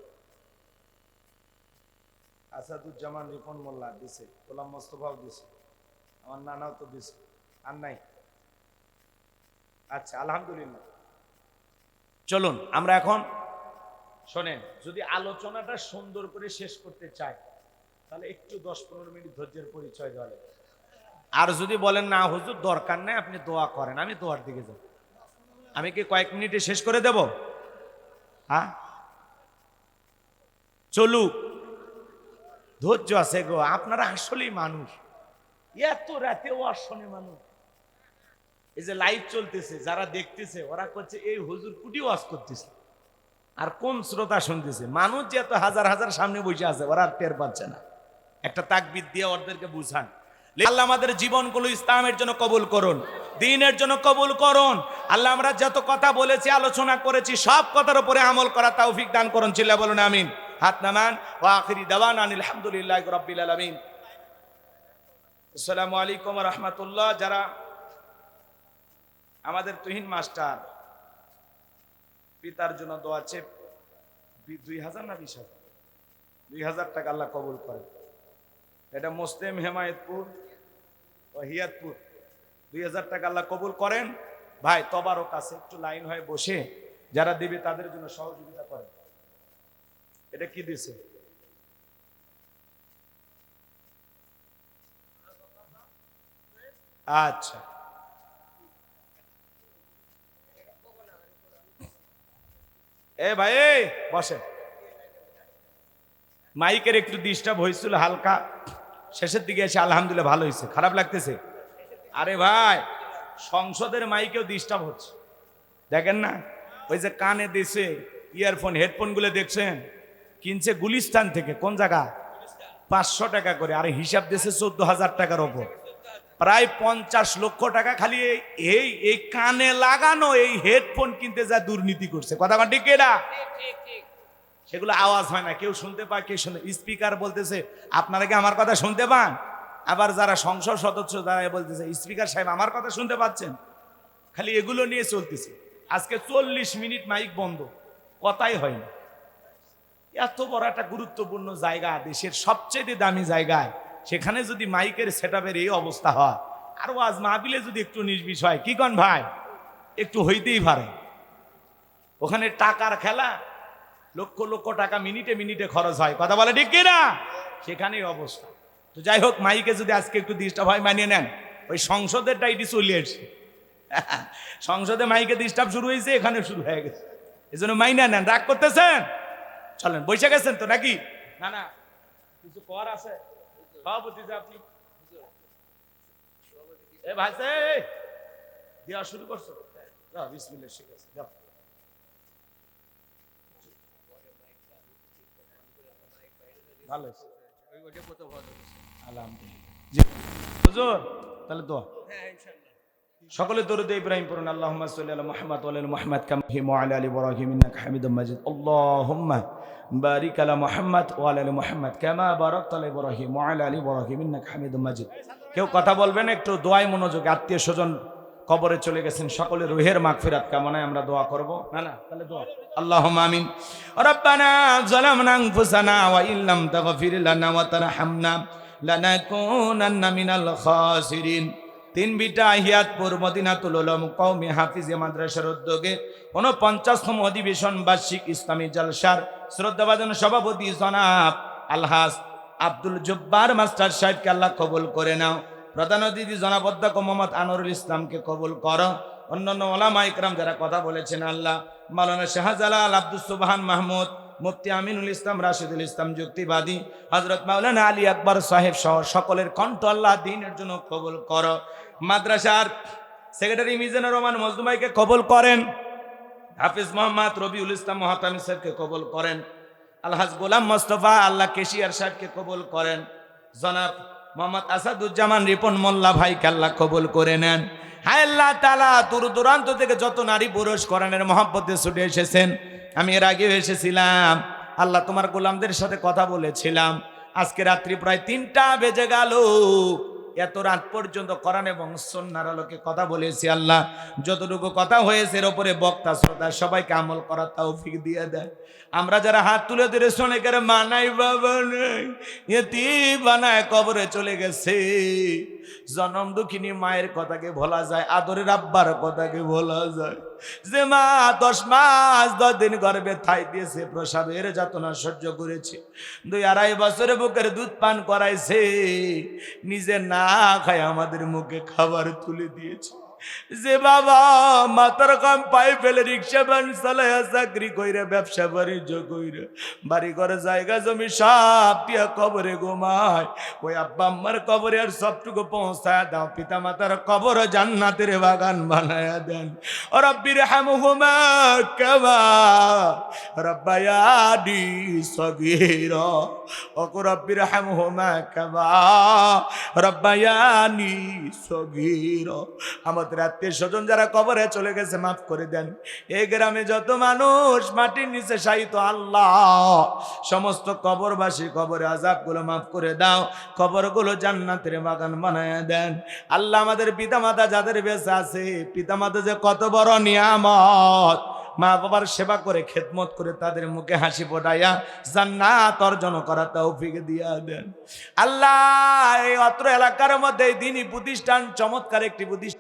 Speaker 1: আসাদুজ্জামান রিপন মোল্লা দিছে, গোলাম মোস্তফাও দিছে, আমার নানাও তো দিছে, আর নাই। আচ্ছা আলহামদুলিল্লাহ। চলুন আমরা এখন শোনেন, যদি আলোচনাটা সুন্দর করে শেষ করতে চাই তাহলে একটু 10-15 মিনিট ধৈর্যের পরিচয় দেওয়া লাগে। আর যদি বলেন না হুজুর দরকার নেই, আপনি দোয়া করেন, আমি দোয়ার দিকে যাব। আমি কি কয়েক মিনিটে শেষ করে দেব? হ্যাঁ চলুক, ধৈর্য আছে গো। আপনারা আসলেই মানুষ, এত রাতে ওয়াজ শোনে মানুষ। এই যে লাইভ চলতেছে, যারা দেখতেছে ওরা করছে এই হুজুর কুটি ওয়াজ করতেছে, আর কোন শ্রোতা শুনতেছে? মানুষ যে এত হাজার হাজার সামনে বসে আছে, ওরা আর টের পাচ্ছে না। একটা তাকবীর দিয়ে ওদেরকে বুঝান। আল্লাহ আমাদের জীবনগুলো ইসলামের জন্য কবুল করুন, দ্বীনের জন্য কবুল করুন। আল্লাহ আমরা যত কথা বলেছি, আলোচনা করেছি, সব কথার উপরে আমল করা তৌফিক দান করুন। চিল্লা বলুন আমিন। হাত নামান। ওয়া আখিরি দাওয়ানা আলহামদুলিল্লাহি রাব্বিল আলামিন। আসসালামু আলাইকুম ওয়া রাহমাতুল্লাহ। যারা আমাদের তুহিন মাস্টার পিতার জন্য দোয়া আছে 2000 না 20,000, 2000 টাকা আল্লাহ কবুল করে। এটা মুসলিম হেমায়েতপুর ও হিয়াতপুর, 2000 টাকা আল্লাহ কবুল করেন। ভাই তবারও কাছে একটু লাইন হয়ে বসে যারা দিবে তাদের জন্য সহযোগিতা করেন। এটা কি দিছে? আচ্ছা, এ ভাই বসেন। মাইকের একটু ডিস্টার্ব হয়েছিল হালকা, শেষের দিকে এসে আলহামদুলিল্লাহ ভালো হয়েছে। খারাপ লাগতেছে? আরে ভাই সংসদের মাইকেও ডিস্টার্ব হচ্ছে, দেখেন না? ওই যে কানে দিছে ইয়ারফোন, হেডফোন গুলো দেখছেন, কিনছে গুলিস্তান থেকে। কোন জায়গা? 500 টাকা করে। আর হিসাব দিয়েছে 14,000 টাকার ওপর, প্রায় 50 লক্ষ টাকা খালি এই কানে লাগানো এই হেডফোন কিনতে যা দুর্নীতি করছে। কথা ঠিক না? সেগুলো আওয়াজ হয় না, কেউ শুনতে পায়, কেউ শুনে। স্পিকার বলতেছে আপনারা কি আমার কথা শুনতে পান? আবার যারা সংসদ সদস্য যারা বলতেছে স্পিকার সাহেব আমার কথা শুনতে পাচ্ছেন? খালি এগুলো নিয়ে চলতেছে। আজকে 40 মিনিট মাইক বন্ধ, কথাই হয় না। এত বড় একটা গুরুত্বপূর্ণ জায়গা, দেশের সবচেয়ে দামি জায়গায়, সেখানে যদি মাইকের সেটআপের এই অবস্থা হয়, আর ওয়াজ মাহফিলে যদি একটু নির্বিষ হয়, কি কন ভাই? একটু হইতেই পারে। ওখানে টাকার খেলা, লক্ষ লক্ষ টাকা মিনিটে মিনিটে খরচ হয়। কথা বলে ঠিক কিনা? সেখানেই অবস্থা। তো যাই হোক, মাইকে যদি আজকে একটু ডিস্টার্ব হয় মানিয়ে নেন। ওই সংসদের ডাইটি চলে এসছে, সংসদে মাইকে ডিস্টার্ব শুরু হয়েছে, এখানে শুরু হয়ে গেছে। এই জন্য মাইনা নেন। রাগ করতেছেন? চলেন, বসে গেছেন তো নাকি? না না, কিছু কর আছে সভাপতি যে আপনি এ ভাই দেওয়া শুরু করছো? বিসমিল্লাহ, ঠিক আছে, যাও। ভালো হয়েছে, আলহামদুলিল্লাহ। হুজুর তাহলে দোয়া সকলে দরুদ ইব্রাহিম পড়ুন। আল্লাহুম্মা সাল্লি আলা মুহাম্মাদ ওয়া আলা মুহাম্মাদ কামা ওয়া আলা আলি ইব্রাহিম ইন্নাকা হামিদুম মাজিদ। আল্লাহুম্মা বারিক আলা মুহাম্মাদ ওয়া আলা আলি মুহাম্মাদ কামা বারাকতা আলা ইব্রাহিম ওয়া আলা আলি ইব্রাহিম ইন্নাকা হামিদুম মাজিদ। কেউ কথা বলবেন একটু দোয়ায় মনোযোগ। আত্মীয় স্বজন কবরে চলে গেছেন, সকলে রুহের মাগফিরাত কামনায় আমরা দোয়া করব। না না, তাহলে দোয়া। আল্লাহুম্মা আমিন। রব্বানা যালামনা আনফুসানা ওয়া ইল্লাম তাগফির লানা ওয়া তারহামনা লানাকুনান্না মিনাল খাসিরিন। তিন বিটা হিয়াতপুর মদিনাতুল উলুম কওমি হাফিজে মাদ্রাসার উদ্যোগে 49তম অধিবেশন বার্ষিক ইসলামী জলসার শ্রদ্ধাভাজন সভাপতি জনাব আলহাজ আব্দুল জব্বার মাস্টার সাহেবকে আল্লাহ কবুল করে নাও। প্রধান অতিথি জনাব অধ্যক্ষ মোহাম্মদ আনোয়ারুল ইসলামকে কবুল করো। অন্যান্য ওলামা ইকরাম যারা কথা বলেছেন, আল্লাহ মাওলানা শাহজালাল আব্দুস সুবহান মাহমুদ, মুফতি আমিনুল ইসলাম, রাশিদুল ইসলাম যুক্তিবাদী, হযরত মাওলানা আলী আকবর সাহেব সহ সকলের কণ্ঠ আল্লাহ দ্বীনের জন্য কবুল করো। মাদ্রাসার সেক্রেটারি মিজানুর রহমান মজনু ভাইকে কবুল করেন। হাফিজ মোহাম্মদ রবিউল ইসলাম মহাতামি সাহেবকে কবুল করেন। আলহাজ গোলাম মোস্তফা আল্লাহ কেশিয়ার সাহেবকে কবুল করেন। জনাব মোহাম্মদ আসাদুজ্জামান রিপন মোল্লা ভাইকে আল্লাহ কবুল করে নেন। হায় আল্লাহ তাআলা, দূর দূরান্ত থেকে যত নারী পুরুষ কোরআনের মহব্বতে ছুটে এসেছেন, আমি এর আগেও এসেছিলাম। আল্লাহ তোমার গোলামদের সাথে কথা বলেছিলাম। আজকে রাত্রি প্রায় 3টা বেজে গেল। এত রাত পর্যন্ত কোরআন এবং সুন্নাহর আলোকে কথা বলেছি। আল্লাহ যতটুকু কথা হয়েছে এর উপরে বক্তা শ্রোতা সবাইকে আমল করার তৌফিক দিয়ে দেয়। আমরা যারা হাত তুলে ধরে অনেকের মানাই বাবা নাই, এতিম বানায় কবরে চলে গেছে। জনম দুঃখিনী মায়ের কথাকে ভোলা যায়, আদরের আব্বার কথাকে ভোলা যায়। যে মা 10 মাস 10 দিন গর্ভে ঠাই দিয়েছে, প্রসবের যাতনা সহ্য করেছে, 2-2.5 বছরে বুকের দুধ পান করাইছে, নিজে না খায় আমাদের মুখে খাবার তুলে দিয়েছে। যে বাবা মাথার কাম পায়ে ফেলে রিক্সা ভ্যান চালায়া চাকরি কইরা ব্যবসা বাণিজ্য কইরা বাড়ি ঘরে জায়গা জমি সব দিয়া কবরে ঘুমায়, ওই আব্বা আম্মার কবরে আর সবটুকু পৌঁছায় দাও। পিতা মাতার কবর জান্নাতের বাগান বানায়া দেন। রব্বির হামহুমা কামা রব্বায়ানি সগীরা। ওগো রব্বির হামহুমা কামা রব্বায়ানি সগীরা। আমাদের আত্মীয় স্বজন যারা কবরে চলে গেছে মাফ করে দেন। এই গ্রামে যত মানুষ মাটির নিচে শায়িত, আল্লাহ সমস্ত কবরবাসী কবরে আযাবগুলো মাফ করে দাও, কবরগুলো জান্নাতের বাগান বানায়া দেন। আল্লাহ আমাদের পিতামাতা যাদের বেঁচে আছে, পিতামাতা যে কত বড় নিয়ামত, মা বাবার সেবা করে খেদমত করে তাদের মুখে হাসি ফোটাইয়া জান্নাত অর্জন করা তৌফিক দিয়া দেন আল্লাহ। এই অত্র এলাকার মধ্যে দিনী প্রতিষ্ঠান চমৎকার একটি প্রতিষ্ঠান